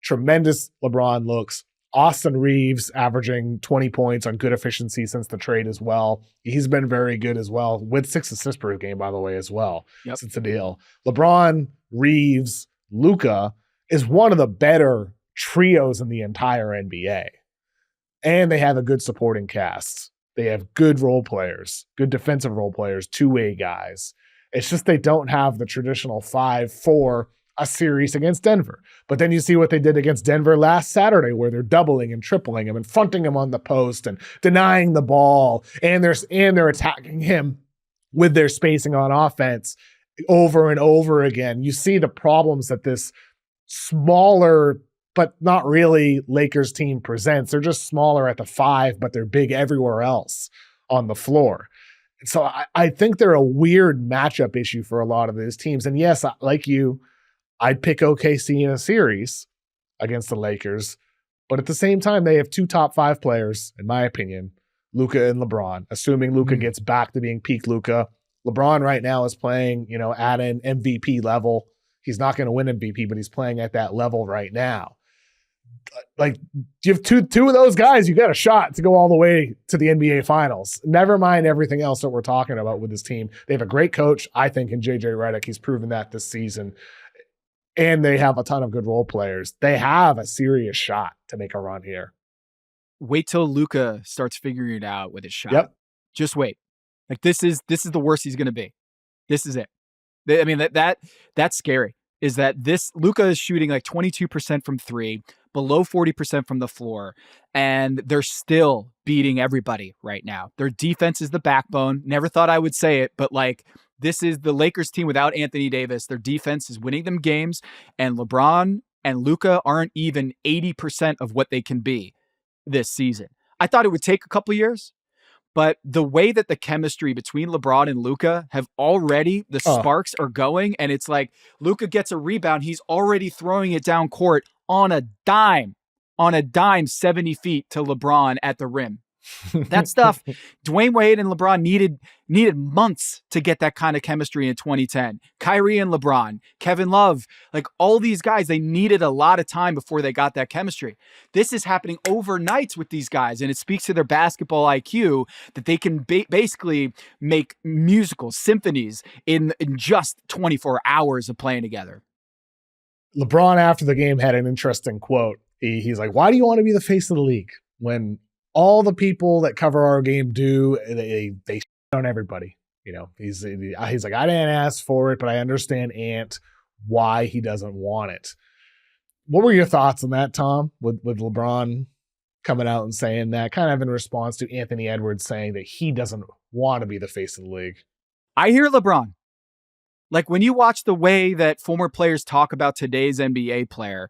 tremendous LeBron looks, Austin Reeves averaging 20 points on good efficiency since the trade as well. He's been very good as well, with 6 assists per game, by the way, as well, since the deal. LeBron, Reeves, Luka is one of the better trios in the entire NBA. And they have a good supporting cast. They have good role players, good defensive role players, two-way guys. It's just they don't have the traditional 5 for a series against Denver. But then you see what they did against Denver last Saturday, where they're doubling and tripling him and fronting him on the post and denying the ball. And they're attacking him with their spacing on offense over and over again. You see the problems that this smaller but not really Lakers team presents. They're just smaller at the 5, but they're big everywhere else on the floor. So I think they're a weird matchup issue for a lot of these teams. And yes, like you, I'd pick OKC in a series against the Lakers, but at the same time, they have 2 top 5 players, in my opinion, Luka and LeBron, assuming Luka gets back to being peak Luka. LeBron right now is playing, at an MVP level. He's not going to win MVP, but he's playing at that level right now. Like, you have two of those guys, you got a shot to go all the way to the NBA Finals. Never mind everything else that we're talking about with this team. They have a great coach, I think, in JJ Redick. He's proven that this season. And they have a ton of good role players. They have a serious shot to make a run here. Wait till Luka starts figuring it out with his shot. Yep. Just wait. Like, this is the worst he's going to be. This is it. I mean, that's scary. Is that this Luka is shooting like 22% from 3, below 40% from the floor, and they're still beating everybody right now. Their defense is the backbone. Never thought I would say it, but like, this is the Lakers team without Anthony Davis. Their defense is winning them games, and LeBron and Luka aren't even 80% of what they can be this season. I thought it would take a couple years, but the way that the chemistry between LeBron and Luka have already, the sparks are going, and it's like Luka gets a rebound. He's already throwing it down court on a dime, 70 feet to LeBron at the rim. That stuff, Dwayne Wade and LeBron needed months to get that kind of chemistry in 2010. Kyrie and LeBron, Kevin Love, like all these guys, they needed a lot of time before they got that chemistry. This is happening overnight with these guys, and it speaks to their basketball IQ that they can basically make musicals, symphonies in just 24 hours of playing together. LeBron, after the game, had an interesting quote. He's like, "Why do you want to be the face of the league when all the people that cover our game do, they shit on everybody?" He's like, "I didn't ask for it, but I understand why he doesn't want it." What were your thoughts on that, Tom, with LeBron coming out and saying that, kind of in response to Anthony Edwards saying that he doesn't want to be the face of the league? I hear LeBron. Like, when you watch the way that former players talk about today's NBA player,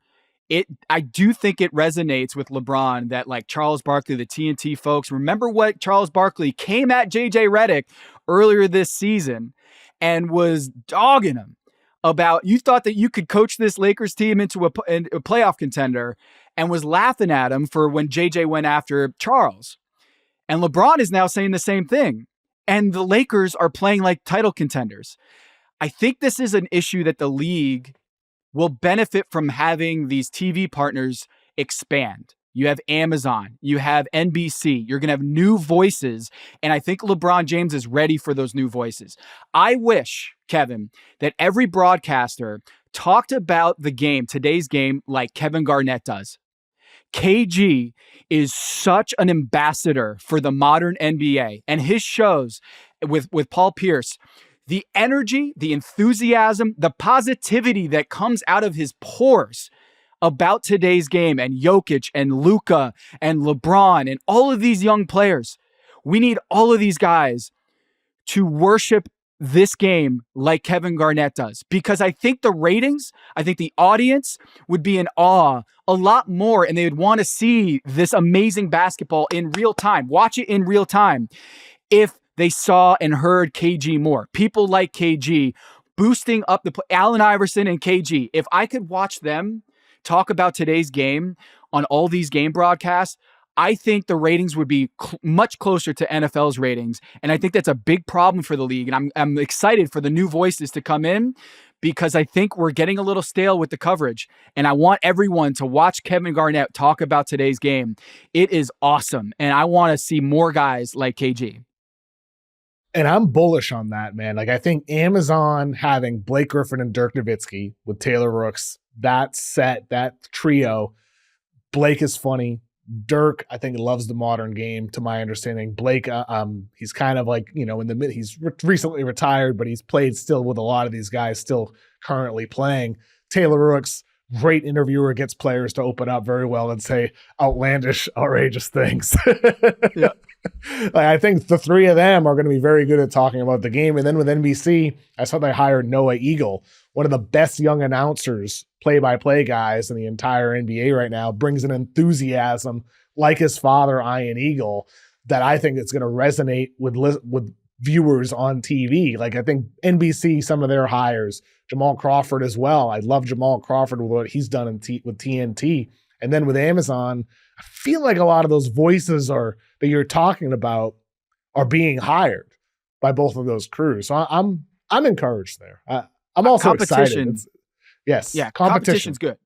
I do think it resonates with LeBron that, like, Charles Barkley, the TNT folks, remember what Charles Barkley came at JJ Redick earlier this season and was dogging him about, you thought that you could coach this Lakers team into a playoff contender, and was laughing at him for when JJ went after Charles. And LeBron is now saying the same thing. And the Lakers are playing like title contenders. I think this is an issue that the league will benefit from having these TV partners expand. You have Amazon, you have NBC, you're going to have new voices. And I think LeBron James is ready for those new voices. I wish, Kevin, that every broadcaster talked about the game, today's game, like Kevin Garnett does. KG is such an ambassador for the modern NBA, and his shows with Paul Pierce, the energy, the enthusiasm, the positivity that comes out of his pores about today's game, and Jokic and Luka and LeBron and all of these young players. We need all of these guys to worship this game like Kevin Garnett does, because I think the ratings, I think the audience would be in awe a lot more, and they would want to see this amazing basketball in real time, watch it in real time, if they saw and heard KG more. People like KG boosting up Allen Iverson and KG. If I could watch them talk about today's game on all these game broadcasts, I think the ratings would be much closer to NFL's ratings. And I think that's a big problem for the league. And I'm excited for the new voices to come in because I think we're getting a little stale with the coverage. And I want everyone to watch Kevin Garnett talk about today's game. It is awesome. And I want to see more guys like KG. And I'm bullish on that, man. Like, I think Amazon having Blake Griffin and Dirk Nowitzki with Taylor Rooks, that set, that trio, Blake is funny. Dirk, I think, loves the modern game, to my understanding. Blake, he's kind of like, in the mid. He's recently retired, but he's played still with a lot of these guys still currently playing. Taylor Rooks, great interviewer, gets players to open up very well and say outlandish, outrageous things. Yeah. I think the three of them are going to be very good at talking about the game. And then with NBC, I saw they hired Noah Eagle, one of the best young announcers, play-by-play guys in the entire NBA right now, brings an enthusiasm like his father, Ian Eagle, that I think it's going to resonate with viewers on TV. Like, I think NBC, some of their hires, Jamal Crawford as well. I love Jamal Crawford with what he's done with TNT. And then with Amazon, I feel like a lot of those voices that you're talking about are being hired by both of those crews. So I'm encouraged there. I'm also excited. Yes. Yeah. Competition's good.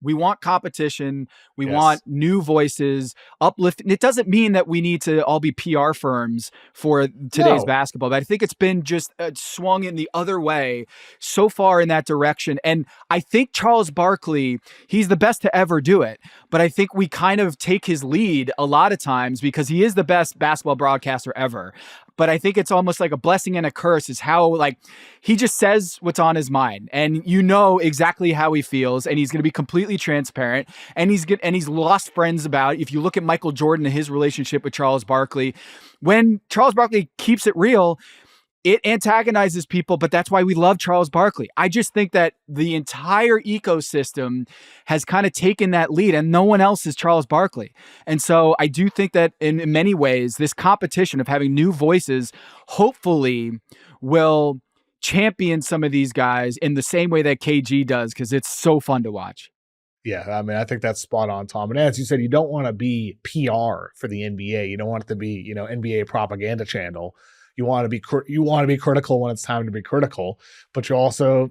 We want competition. We want new voices, uplifting. It doesn't mean that we need to all be PR firms for today's basketball, but I think it's been just swung in the other way so far in that direction. And I think Charles Barkley, he's the best to ever do it. But I think we kind of take his lead a lot of times because he is the best basketball broadcaster ever. But I think it's almost like a blessing and a curse is how, like, he just says what's on his mind and exactly how he feels, and he's going to be completely transparent, and he's lost friends about it. If you look at Michael Jordan and his relationship with Charles Barkley, when Charles Barkley keeps it real, it antagonizes people, but that's why we love Charles Barkley. I just think that the entire ecosystem has kind of taken that lead, and no one else is Charles Barkley. And so I do think that in many ways, this competition of having new voices hopefully will champion some of these guys in the same way that KG does, because it's so fun to watch. Yeah, I mean, I think that's spot on, Tom. And as you said, you don't want to be PR for the NBA. You don't want it to be, NBA propaganda channel. You want to be critical when it's time to be critical, but you also,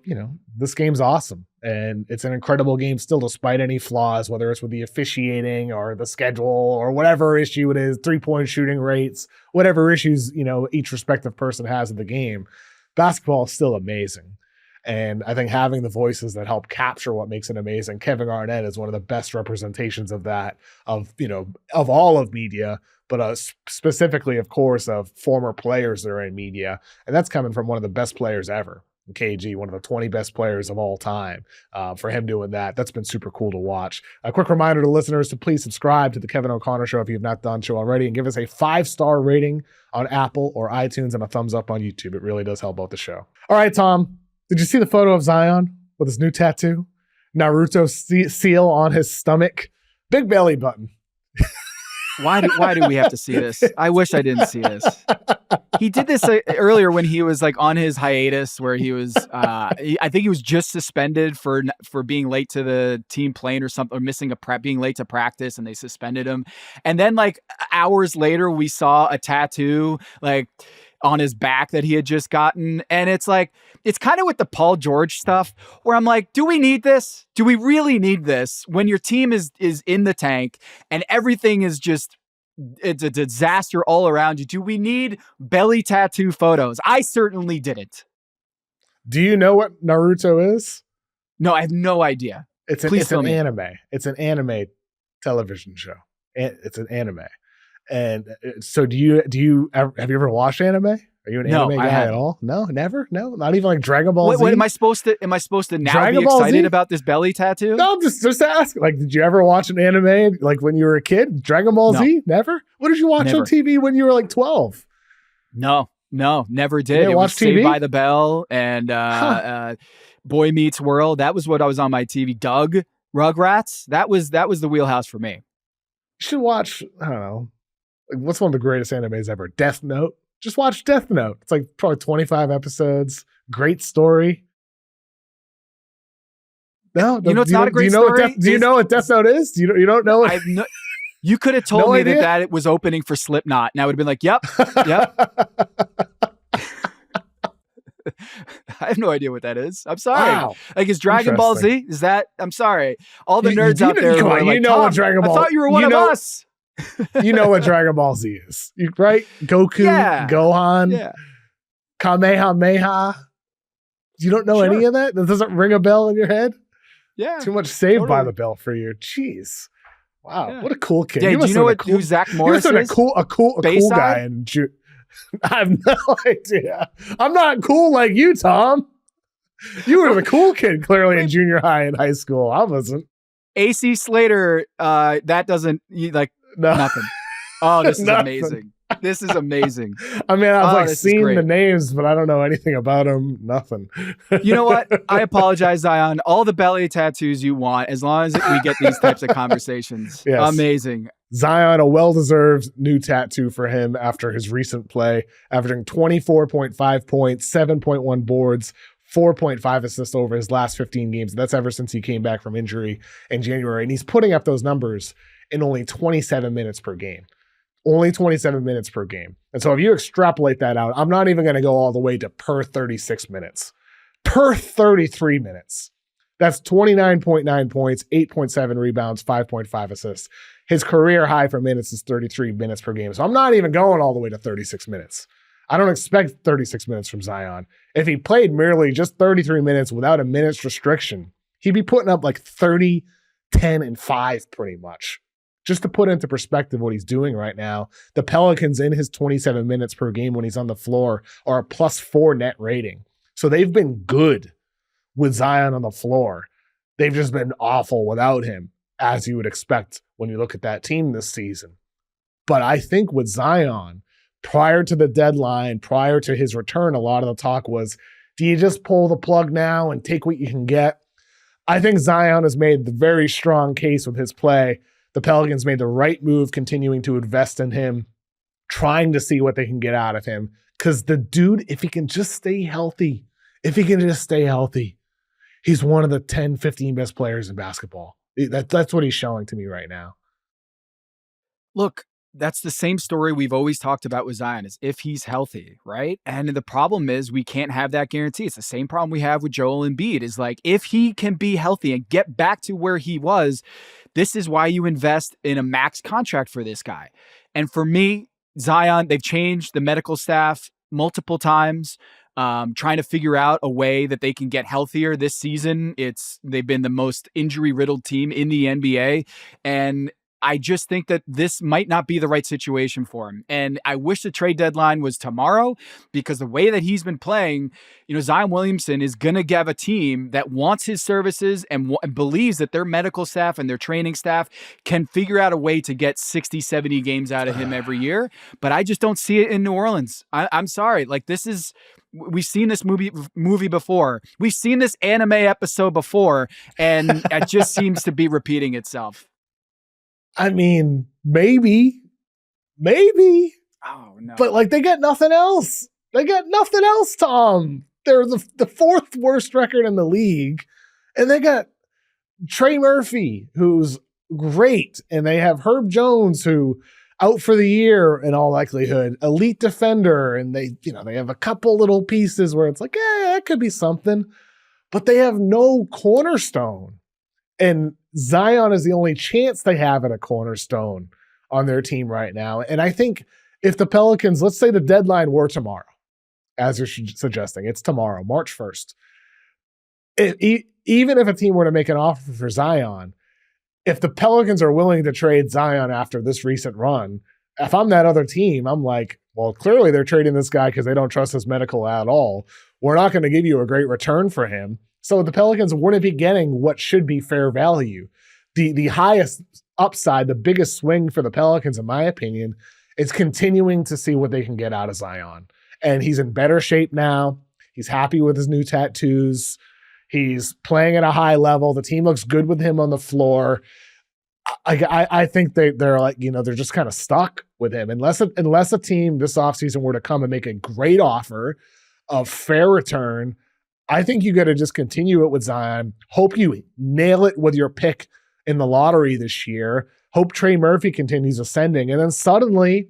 this game's awesome and it's an incredible game still, despite any flaws, whether it's with the officiating or the schedule or whatever issue it is, 3-point shooting rates, whatever issues, each respective person has in the game. Basketball is still amazing. And I think having the voices that help capture what makes it amazing, Kevin Garnett is one of the best representations of that, of all of media, but specifically, of course, of former players that are in media. And that's coming from one of the best players ever, KG, one of the 20 best players of all time. For him doing that's been super cool to watch. A quick reminder to listeners to please subscribe to the Kevin O'Connor Show if you have not done so already, and give us a 5-star rating on Apple or iTunes and a thumbs up on YouTube. It really does help out the show. All right, Tom, did you see the photo of Zion with his new tattoo? Naruto seal on his stomach, big belly button. Why do we have to see this? I wish I didn't see this. He did this earlier when he was like on his hiatus, where he was. I think he was just suspended for being late to the team plane or something, or being late to practice, and they suspended him. And then like hours later, we saw a tattoo like on his back that he had just gotten. And it's like, it's kind of with the Paul George stuff where I'm like, do we need this? Do we really need this when your team is in the tank and everything is just, it's a disaster all around you? Do we need belly tattoo photos? I certainly didn't. Do you know what Naruto is? No, I have no idea. It's an anime. It's an anime television show. It's an anime. And so have you ever watched anime? Are you an anime guy at all? No, never? No, not even like Dragon Ball Z? Wait, am I supposed to now Dragon be excited about this belly tattoo? No, just ask. Like, did you ever watch an anime like when you were a kid? Dragon Ball Z? Never? What did you watch on TV when you were like 12? No, never did. It was Saved by the Bell and Boy Meets World. That was what I was on my TV. Doug, Rugrats. That was the wheelhouse for me. You should watch, I don't know, what's one of the greatest animes ever? Death Note. Just watch Death Note. It's like probably 25 episodes. Great story. No, it's not a great story. Do you know what Death Note is? You don't know it? You could have told No me idea? that it was opening for Slipknot, and I would have been like, yep. I have no idea what that is. I'm sorry. Wow. Like, is Dragon Ball Z? Is that? I'm sorry. All the You- nerds you out there come who on, are like, you know what Tom, Dragon Ball- I thought you were one you of know- us. You know what Dragon Ball Z is, right? Goku, Yeah. Gohan, Yeah. Kamehameha. You don't know Sure. any of that? That doesn't ring a bell in your head? Yeah. Too much Saved by Totally. the Bell for you. Jeez. Wow. Yeah. What a cool kid. Yeah, He do must you know have been who Zach he must Morris have been is? a cool Bayside? guy in I have no idea. I'm not cool like you, Tom. You were the cool kid clearly in junior high and high school. I wasn't. AC Slater, that doesn't, like, No. nothing. Oh, this is Nothing. amazing. This is amazing. I mean, I've like this is seen great. the names, but I don't know anything about them. Nothing. You know what? I apologize, Zion. All the belly tattoos you want, as long as we get these types of conversations. Yes. Amazing. Zion, a well-deserved new tattoo for him after his recent play, averaging 24.5 points, 7.1 boards, 4.5 assists over his last 15 games. That's ever since he came back from injury in January. And he's putting up those numbers in only 27 minutes per game. Only 27 minutes per game. And so if you extrapolate that out, I'm not even going to go all the way to per 36 minutes. Per 33 minutes. That's 29.9 points, 8.7 rebounds, 5.5 assists. His career high for minutes is 33 minutes per game. So I'm not even going all the way to 36 minutes. I don't expect 36 minutes from Zion. If he played merely just 33 minutes without a minute's restriction, he'd be putting up like 30, 10, and 5 pretty much. Just to put into perspective what he's doing right now, the Pelicans in his 27 minutes per game when he's on the floor are a +4 net rating. So they've been good with Zion on the floor. They've just been awful without him, as you would expect when you look at that team this season. But I think with Zion, prior to the deadline, prior to his return, a lot of the talk was, do you just pull the plug now and take what you can get? I think Zion has made the very strong case with his play. The Pelicans made the right move, continuing to invest in him, trying to see what they can get out of him. Because the dude, if he can just stay healthy, he's one of the 10, 15 best players in basketball. That's what he's showing to me right now. Look, that's the same story we've always talked about with Zion, is if he's healthy, right? And the problem is we can't have that guarantee. It's the same problem we have with Joel Embiid, is like, if he can be healthy and get back to where he was, this is why you invest in a max contract for this guy. And for me, Zion, they've changed the medical staff multiple times, trying to figure out a way that they can get healthier this season. They've been the most injury-riddled team in the NBA, and I just think that this might not be the right situation for him. And I wish the trade deadline was tomorrow, because the way that he's been playing, Zion Williamson is going to have a team that wants his services and believes that their medical staff and their training staff can figure out a way to get 60, 70 games out of him every year. But I just don't see it in New Orleans. I'm sorry. Like, we've seen this movie before. We've seen this anime episode before, and it just seems to be repeating itself. I mean, maybe. Oh, no. But like, they got nothing else. Tom. They're the fourth worst record in the league. And they got Trey Murphy, who's great. And they have Herb Jones, who out for the year in all likelihood, elite defender. And they have a couple little pieces where it's like, that could be something. But they have no cornerstone. And Zion is the only chance they have at a cornerstone on their team right now. And I think if the Pelicans, let's say the deadline were tomorrow, as you're suggesting, it's tomorrow, March 1st. Even if a team were to make an offer for Zion, if the Pelicans are willing to trade Zion after this recent run, if I'm that other team, I'm like, well, clearly they're trading this guy because they don't trust his medical at all. We're not going to give you a great return for him. So the Pelicans wouldn't be getting what should be fair value. The highest upside, the biggest swing for the Pelicans, in my opinion, is continuing to see what they can get out of Zion. And he's in better shape now. He's happy with his new tattoos. He's playing at a high level. The team looks good with him on the floor. I think they're like, they're just kind of stuck with him. Unless a team this offseason were to come and make a great offer of fair return, I think you got to just continue it with Zion. Hope you nail it with your pick in the lottery this year. Hope Trey Murphy continues ascending. And then suddenly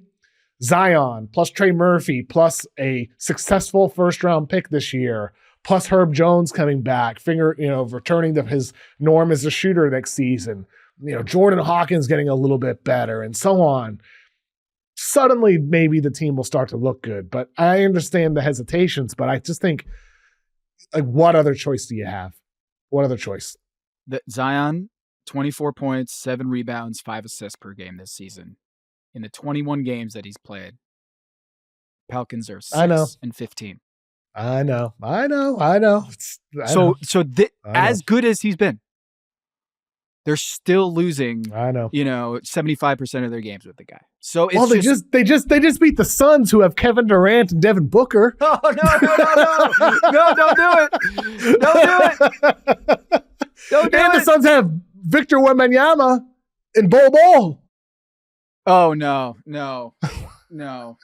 Zion plus Trey Murphy plus a successful first round pick this year, plus Herb Jones coming back, returning to his norm as a shooter next season. Jordan Hawkins getting a little bit better and so on. Suddenly, maybe the team will start to look good. But I understand the hesitations, but I just think, what other choice do you have? What other choice? Zion, 24 points, 7 rebounds, 5 assists per game this season. In the 21 games that he's played, Pelicans are 6-15. I know. As good as he's been, they're still losing. 75% of their games with the guy. So it's they just beat the Suns, who have Kevin Durant and Devin Booker. Oh no, don't do it! Don't do it! And the Suns have Victor Wembanyama and Bol Bol. Oh no!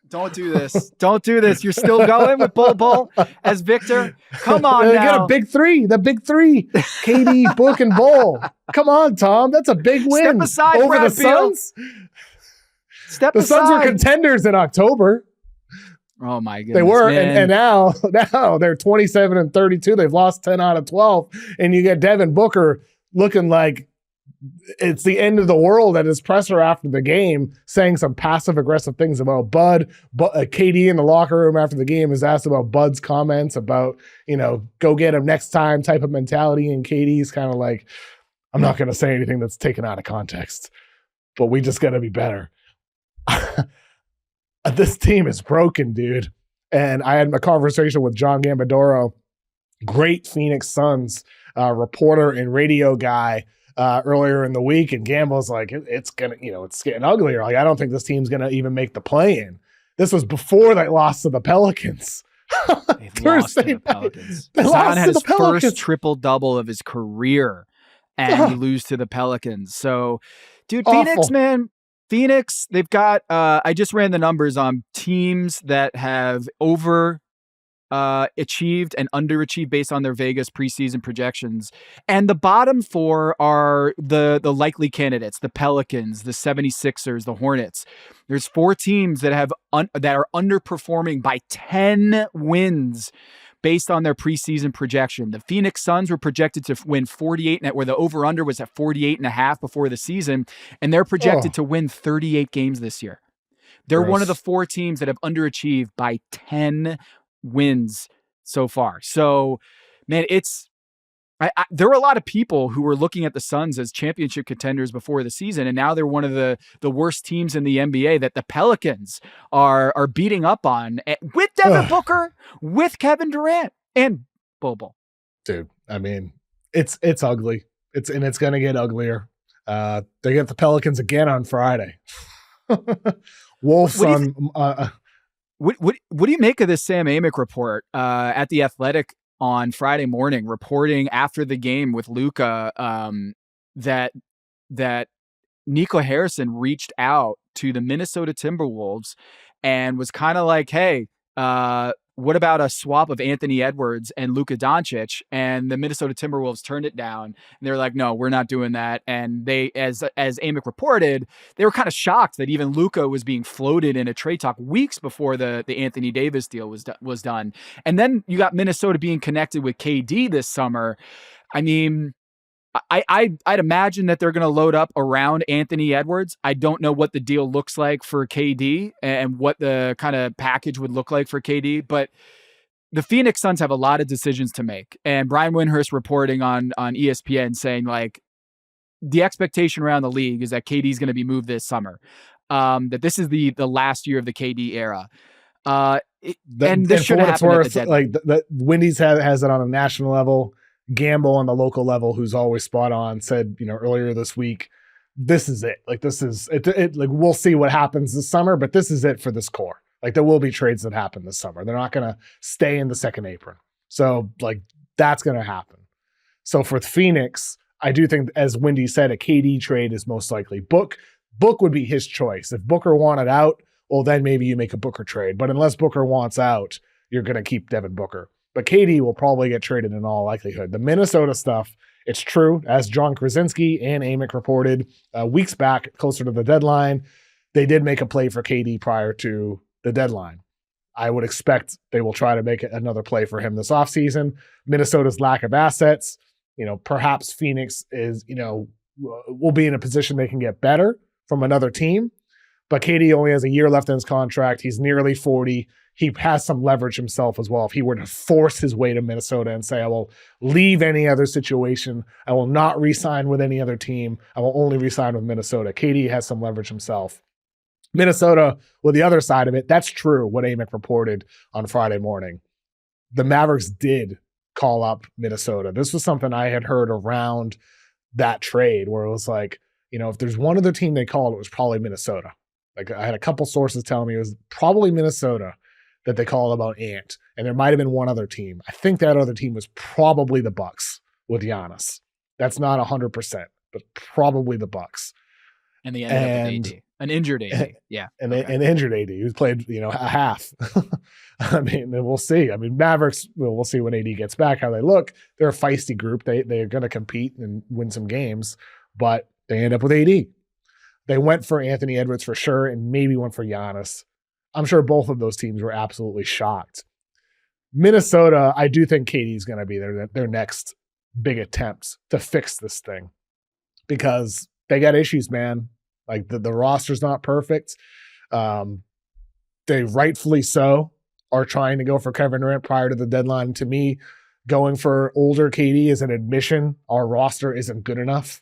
Don't do this! Don't do this! You're still going with Bol Bol as Victor? Come on, they got a big three. The big three: KD, Book, and Bol. Come on, Tom. That's a big win over Brad the Suns. The Suns were contenders in October. Oh my goodness. They were, man. and now they're 27-32. They've lost 10 out of 12, and you get Devin Booker looking like it's the end of the world at his presser after the game, saying some passive aggressive things about Bud. But KD in the locker room after the game is asked about Bud's comments about, go get him next time type of mentality. And KD's kind of like, I'm not going to say anything that's taken out of context, but we just got to be better. This team is broken, dude. And I had a conversation with John Gambadoro, great Phoenix Suns reporter and radio guy, earlier in the week, and Gamble's like, it's getting uglier. Like, I don't think this team's gonna even make the play-in. This was before they lost to the Pelicans. They've lost to the Pelicans. Zion had his first triple-double of his career, and he lose to the Pelicans. So, dude, Awful. Phoenix, man. Phoenix, they've got, I just ran the numbers on teams that have achieved and underachieved based on their Vegas preseason projections. And the bottom 4 are the likely candidates: the Pelicans, the 76ers, the Hornets. There's 4 teams that that are underperforming by 10 wins based on their preseason projection. The Phoenix Suns were projected to win 48, where the over-under was at 48.5 before the season, and they're projected to win 38 games this year. They're one of the 4 teams that have underachieved by 10 wins so far. So, man, there were a lot of people who were looking at the Suns as championship contenders before the season, and now they're one of the worst teams in the NBA that the Pelicans are beating up on with Devin Booker, with Kevin Durant, and Bol Bol. Dude, I mean, it's ugly. It's going to get uglier. They get the Pelicans again on Friday. Wolves on. What do you make of this Sam Amick report at The Athletic on Friday morning, reporting after the game with Luka that Nico Harrison reached out to the Minnesota Timberwolves and was kind of like, hey, what about a swap of Anthony Edwards and Luka Doncic? And the Minnesota Timberwolves turned it down. And they're like, no, we're not doing that. And they, as Amick reported, they were kind of shocked that even Luka was being floated in a trade talk weeks before the Anthony Davis deal was done. And then you got Minnesota being connected with KD this summer. I mean, I'd imagine that they're going to load up around Anthony Edwards. I don't know what the deal looks like for KD and what the kind of package would look like for KD, but the Phoenix Suns have a lot of decisions to make. And Brian Windhorst reporting on ESPN saying, like, the expectation around the league is that KD is going to be moved this summer. That this is the last year of the KD era. And this should happen at the deadline. Like Wendy's has it on a national level. Gamble on the local level, who's always spot on, said, earlier this week, this is it. Like, this is it. Like, we'll see what happens this summer, but this is it for this core. Like, there will be trades that happen this summer. They're not going to stay in the second apron. So, like, that's going to happen. So for Phoenix, I do think, as Wendy said, a KD trade is most likely. Book would be his choice. If Booker wanted out, well, then maybe you make a Booker trade. But unless Booker wants out, you're going to keep Devin Booker. But KD will probably get traded in all likelihood. The Minnesota stuff It's true, as John Krasinski and Amick reported weeks back, closer to the deadline, they did make a play for KD prior to the deadline. I would expect they will try to make another play for him this offseason. Minnesota's lack of assets, perhaps Phoenix is, will be in a position they can get better from another team. But KD only has a year left in his contract. He's nearly 40. He has some leverage himself as well. If he were to force his way to Minnesota and say, I will leave any other situation, I will not re-sign with any other team, I will only re-sign with Minnesota. KD has some leverage himself. Minnesota, with the other side of it, that's true, what Amick reported on Friday morning. The Mavericks did call up Minnesota. This was something I had heard around that trade where it was like, if there's one other team they called, it was probably Minnesota. Like I had a couple sources telling me it was probably Minnesota that they called about Ant. And there might have been one other team. I think that other team was probably the Bucks with Giannis. That's not 100%, but probably the Bucks. And they ended up with AD. An injured AD. Yeah. An injured AD who played, a half. I mean, we'll see. I mean, Mavericks, we'll see when AD gets back, how they look. They're a feisty group. They're going to compete and win some games, but they end up with AD. They went for Anthony Edwards for sure, and maybe went for Giannis. I'm sure both of those teams were absolutely shocked. Minnesota, I do think KD is going to be their next big attempt to fix this thing because they got issues, man. Like the roster's not perfect. They rightfully so are trying to go for Kevin Durant prior to the deadline. To me, going for older KD is an admission our roster isn't good enough.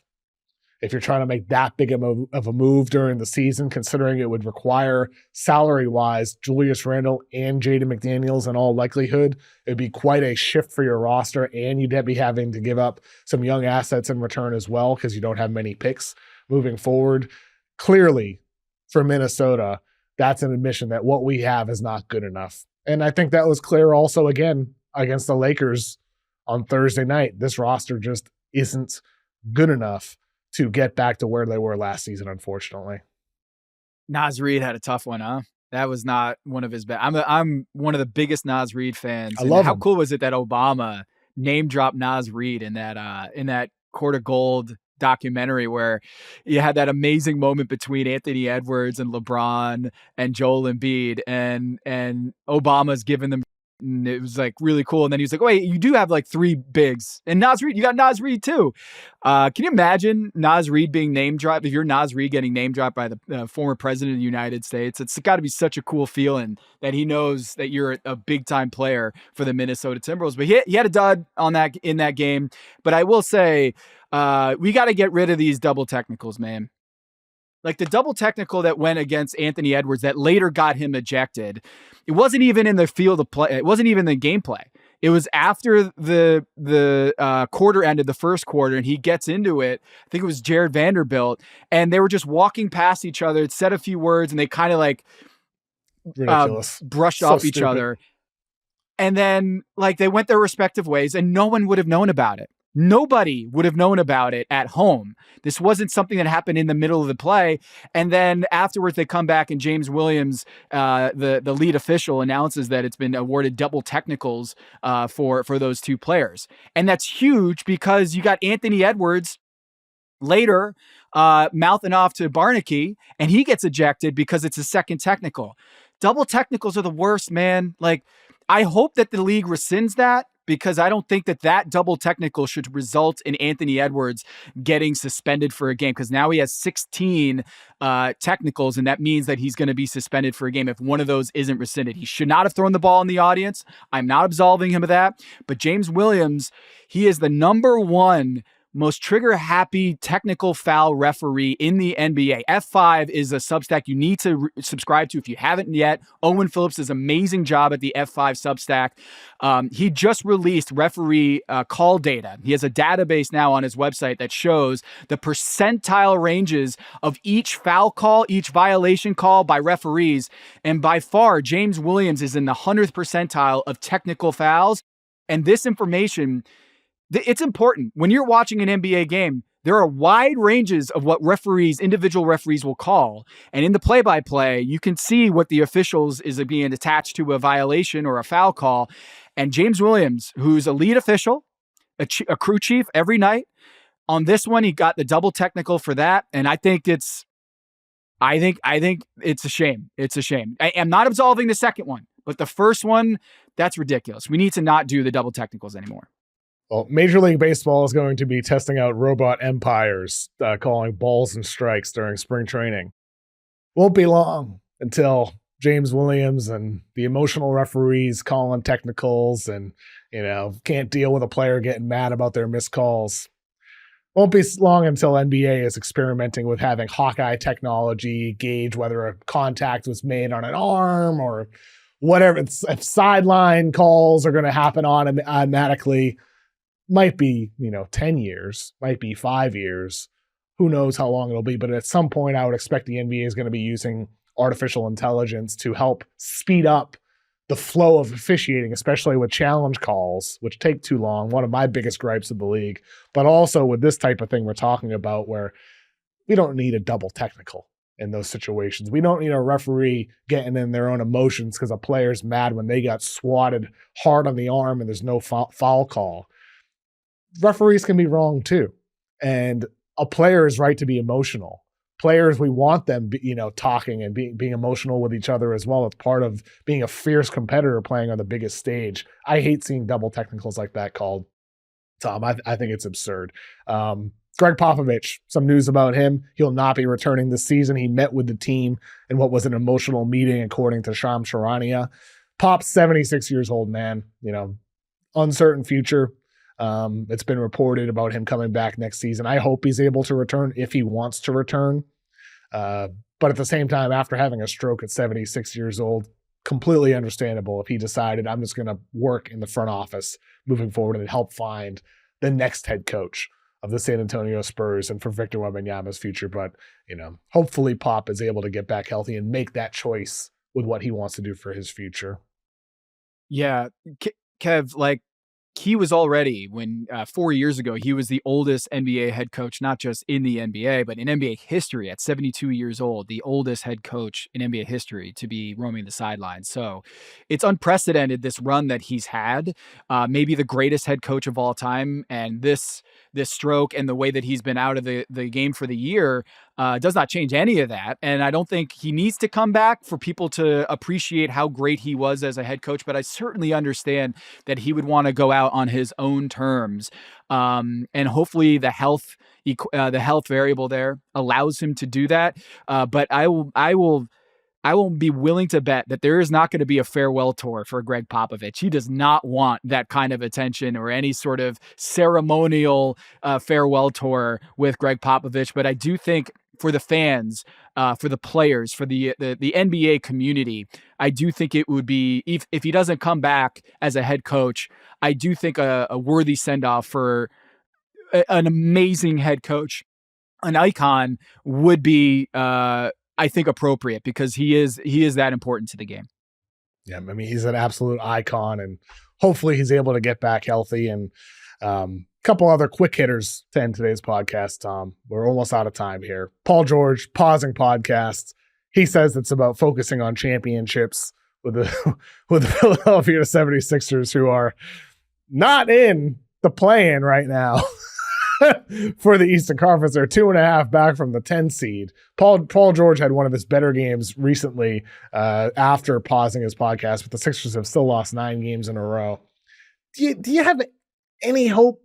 If you're trying to make that big of a move during the season, considering it would require salary-wise Julius Randle and Jaden McDaniels in all likelihood, it'd be quite a shift for your roster, and you'd be having to give up some young assets in return as well because you don't have many picks moving forward. Clearly, for Minnesota, that's an admission that what we have is not good enough. And I think that was clear also, again, against the Lakers on Thursday night. This roster just isn't good enough to get back to where they were last season, unfortunately. Naz Reid had a tough one, huh? That was not one of his best. I'm one of the biggest Naz Reid fans. I love how him. Cool was it that Obama name dropped Naz Reid in that Court of Gold documentary where you had that amazing moment between Anthony Edwards and LeBron and Joel Embiid and Obama's giving them. And it was like really cool. And then he was like, wait, you do have like three bigs. And Naz Reid, you got Naz Reid too. Can you imagine Naz Reid being name dropped? If you're Naz Reid getting name dropped by the former president of the United States, it's got to be such a cool feeling that he knows that you're a big time player for the Minnesota Timberwolves. But he had a dud in that game. But I will say, we got to get rid of these double technicals, man. Like the double technical that went against Anthony Edwards that later got him ejected. It wasn't even in the field of play. It wasn't even the gameplay. It was after the quarter ended, the first quarter, and he gets into it. I think it was Jared Vanderbilt, and they were just walking past each other, said a few words, and they kind of like brushed off each other. And then like they went their respective ways, and no one would have known about it. Nobody would have known about it at home. This wasn't something that happened in the middle of the play. And then afterwards, they come back and James Williams, the lead official, announces that it's been awarded double technicals for those two players. And that's huge because you got Anthony Edwards later mouthing off to Barnaky, and he gets ejected because it's a second technical. Double technicals are the worst, man. Like, I hope that the league rescinds that, because I don't think that double technical should result in Anthony Edwards getting suspended for a game, because now he has 16 technicals, and that means that he's going to be suspended for a game if one of those isn't rescinded. He should not have thrown the ball in the audience. I'm not absolving him of that. But James Williams, he is the number one most trigger-happy technical foul referee in the NBA. F5 is a Substack you need to subscribe to if you haven't yet. Owen Phillips does an amazing job at the F5 Substack. He just released referee call data. He has a database now on his website that shows the percentile ranges of each foul call, each violation call by referees. And by far, James Williams is in the 100th percentile of technical fouls. And this information, it's important. When you're watching an NBA game, there are wide ranges of what individual referees will call. And in the play-by-play, you can see what the officials is being attached to a violation or a foul call. And James Williams, who's a lead official, a crew chief every night, On this one, he got the double technical for that, and I think it's a shame. It's a shame. I am not absolving the second one, but the first one, that's ridiculous. We need to not do the double technicals anymore. Well, Major League Baseball is going to be testing out robot umpires, calling balls and strikes during spring training. Won't be long until James Williams and the emotional referees calling technicals and, can't deal with a player getting mad about their missed calls. Won't be long until NBA is experimenting with having Hawkeye technology gauge whether a contact was made on an arm or whatever. If sideline calls are going to happen automatically, might be, 10 years, might be 5 years. Who knows how long it'll be, but at some point I would expect the NBA is going to be using artificial intelligence to help speed up the flow of officiating, especially with challenge calls, which take too long. One of my biggest gripes of the league, but also with this type of thing we're talking about where we don't need a double technical in those situations. We don't need a referee getting in their own emotions because a player's mad when they got swatted hard on the arm and there's no foul call. Referees can be wrong too. And a player is right to be emotional. Players, we want them, talking and being emotional with each other as well. It's part of being a fierce competitor playing on the biggest stage. I hate seeing double technicals like that called, Tom. I think it's absurd. Gregg Popovich, some news about him. He'll not be returning this season. He met with the team in what was an emotional meeting, according to Shams Charania. Pop's 76 years old, man. Uncertain future. It's been reported about him coming back next season. I hope he's able to return if he wants to return. But at the same time, after having a stroke at 76 years old, completely understandable if he decided I'm just going to work in the front office moving forward and help find the next head coach of the San Antonio Spurs and for Victor Wembanyama's future. But, hopefully Pop is able to get back healthy and make that choice with what he wants to do for his future. Yeah. Kev, he was already, 4 years ago, he was the oldest NBA head coach, not just in the NBA, but in NBA history at 72 years old, the oldest head coach in NBA history to be roaming the sidelines. So it's unprecedented, this run that he's had, maybe the greatest head coach of all time. And this stroke and the way that he's been out of the game for the year does not change any of that. And I don't think he needs to come back for people to appreciate how great he was as a head coach. But I certainly understand that he would want to go out on his own terms. And hopefully the health variable there allows him to do that. But I will be willing to bet that there is not going to be a farewell tour for Gregg Popovich. He does not want that kind of attention or any sort of ceremonial farewell tour with Gregg Popovich. But I do think for the fans, for the players, for the NBA community, I do think it would be, if he doesn't come back as a head coach, I do think a worthy send-off for an amazing head coach, an icon, would be I think appropriate because he is that important to the game. Yeah, I mean, he's an absolute icon, and hopefully he's able to get back healthy. And a couple other quick hitters to end today's podcast, Tom. We're almost out of time here. Paul George, pausing podcasts. He says it's about focusing on championships with the Philadelphia 76ers, who are not in the play-in right now. For the Eastern Conference, they're 2.5 back from the 10 seed. Paul George had one of his better games recently after pausing his podcast, but the Sixers have still lost 9 games in a row. Do you have any hope,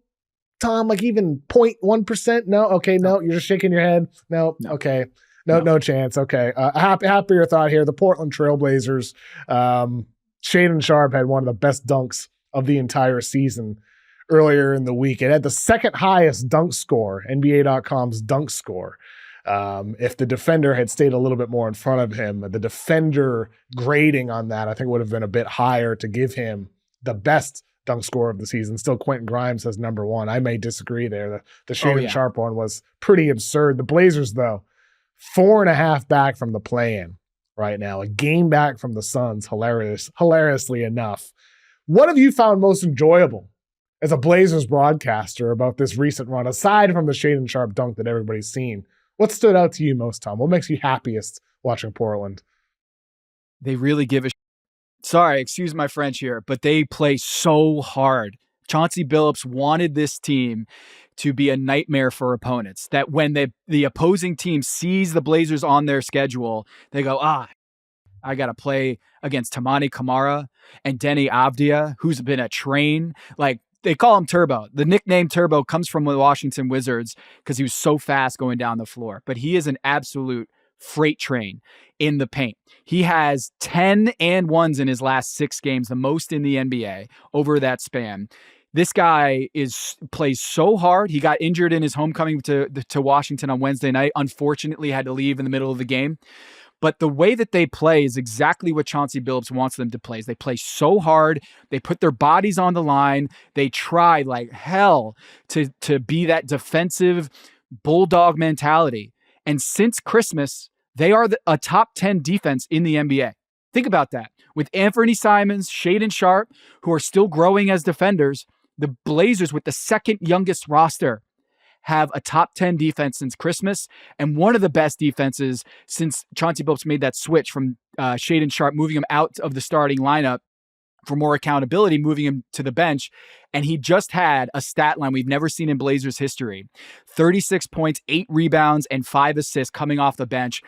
Tom? Like even 0.1%? No? Okay, no. You're just shaking your head? No. Okay. No chance. Okay. Happier thought here. The Portland Trailblazers. Shaedon Sharpe had one of the best dunks of the entire season earlier in the week. It had the second highest dunk score, NBA.com's dunk score. If the defender had stayed a little bit more in front of him, the defender grading on that, I think would have been a bit higher to give him the best dunk score of the season. Still, Quentin Grimes has number one. I may disagree there. The Shaedon Sharpe one was pretty absurd. The Blazers, though, 4.5 back from the play-in right now, a game back from the Suns, hilariously enough. What have you found most enjoyable as a Blazers broadcaster about this recent run, aside from the Shaedon Sharpe dunk that everybody's seen? What stood out to you most, Tom? What makes you happiest watching Portland? They really give a sorry, excuse my French here, but they play so hard. Chauncey Billups wanted this team to be a nightmare for opponents. That when the opposing team sees the Blazers on their schedule, they go, I got to play against Tamani Kamara and Denny Avdia, who's been a train. Like, they call him Turbo. The nickname Turbo comes from the Washington Wizards because he was so fast going down the floor. But he is an absolute freight train in the paint. He has 10 and ones in his last 6 games, the most in the NBA over that span. This guy plays so hard. He got injured in his homecoming to Washington on Wednesday night. Unfortunately, had to leave in the middle of the game. But the way that they play is exactly what Chauncey Billups wants them to play. They play so hard. They put their bodies on the line. They try like hell to be that defensive bulldog mentality. And since Christmas, they are a top 10 defense in the NBA. Think about that. With Anthony Simons, Shaedon Sharpe, who are still growing as defenders, the Blazers with the second youngest roster have a top 10 defense since Christmas and one of the best defenses since Chauncey Billups made that switch from Shaedon Sharpe, moving him out of the starting lineup for more accountability, moving him to the bench. And he just had a stat line we've never seen in Blazers history. 36 points, 8 rebounds, and 5 assists coming off the bench.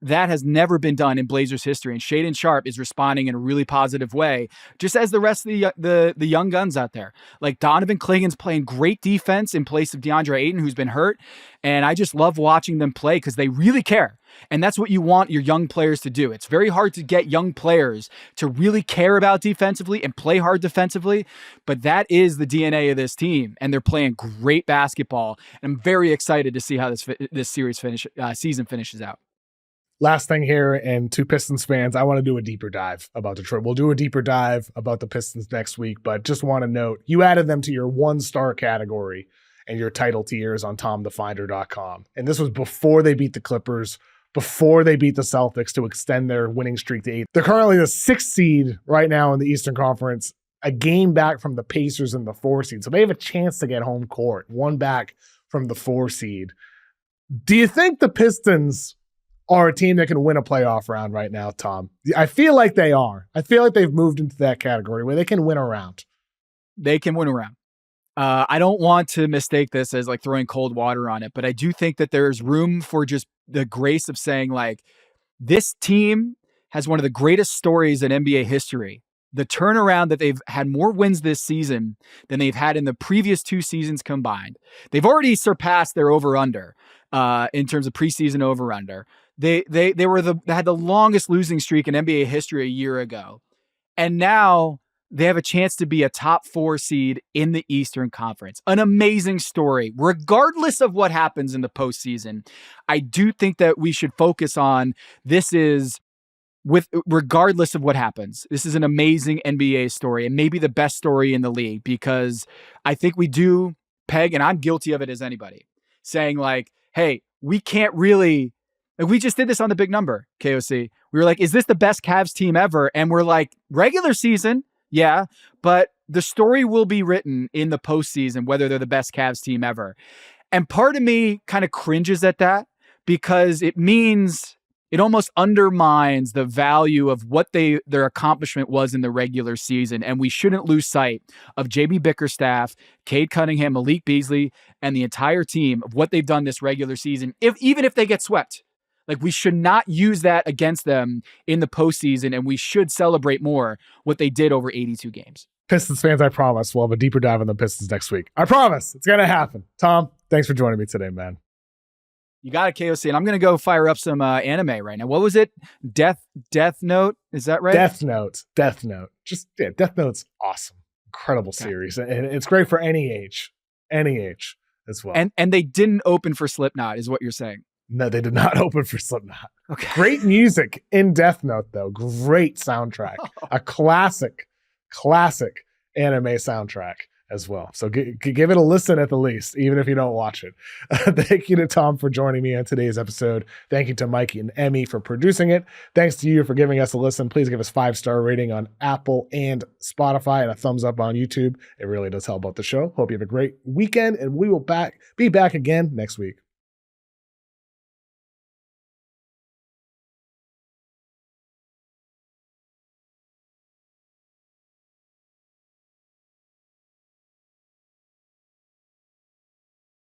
That has never been done in Blazers history. And Shaedon Sharpe is responding in a really positive way, just as the rest of the young guns out there. Like Donovan Clingan's playing great defense in place of DeAndre Ayton, who's been hurt. And I just love watching them play because they really care. And that's what you want your young players to do. It's very hard to get young players to really care about defensively and play hard defensively, but that is the DNA of this team, and they're playing great basketball. And I'm very excited to see how this season finishes out. Last thing here, and to Pistons fans, I want to do a deeper dive about Detroit. We'll do a deeper dive about the Pistons next week, but just want to note, you added them to your 1-star category and your title tiers on TomTheFinder.com. And this was before they beat the Clippers, before they beat the Celtics to extend their winning streak to 8. They're currently the 6th seed right now in the Eastern Conference, a game back from the Pacers in the 4 seed. So they have a chance to get home court, 1 back from the 4 seed. Do you think the Pistons are a team that can win a playoff round right now, Tom? I feel like they are. I feel like they've moved into that category where they can win a round. They can win a round. I don't want to mistake this as like throwing cold water on it, but I do think that there's room for just the grace of saying like, this team has one of the greatest stories in NBA history. The turnaround that they've had more wins this season than they've had in the previous 2 seasons combined. They've already surpassed their over-under in terms of preseason over-under. They had the longest losing streak in NBA history a year ago. And now they have a chance to be a top 4 seed in the Eastern Conference. An amazing story. Regardless of what happens in the postseason, I do think that we should focus on regardless of what happens. This is an amazing NBA story and maybe the best story in the league, because I think we do peg, and I'm guilty of it as anybody, saying like, hey, we can't really, like, we just did this on the Big Number, KOC. We were like, is this the best Cavs team ever? And we're like, regular season, yeah, but the story will be written in the postseason, whether they're the best Cavs team ever. And part of me kind of cringes at that because it means it almost undermines the value of what their accomplishment was in the regular season. And we shouldn't lose sight of JB Bickerstaff, Cade Cunningham, Malik Beasley, and the entire team of what they've done this regular season, even if they get swept. Like, we should not use that against them in the postseason, and we should celebrate more what they did over 82 games. Pistons fans, I promise we'll have a deeper dive on the Pistons next week. I promise. It's going to happen. Tom, thanks for joining me today, man. You got it, KOC, and I'm going to go fire up some anime right now. What was it? Death Note? Is that right? Death Note. Death Note's awesome. Incredible series. And it's great for any age as well. And they didn't open for Slipknot, is what you're saying. No, they did not open for Slipknot. Okay. Great music in Death Note, though. Great soundtrack. A classic anime soundtrack as well. So give it a listen at the least, even if you don't watch it. Thank you to Tom for joining me on today's episode. Thank you to Mikey and Emmy for producing it. Thanks to you for giving us a listen. Please give us 5-star rating on Apple and Spotify and a thumbs up on YouTube. It really does help out the show. Hope you have a great weekend, and we will be back again next week.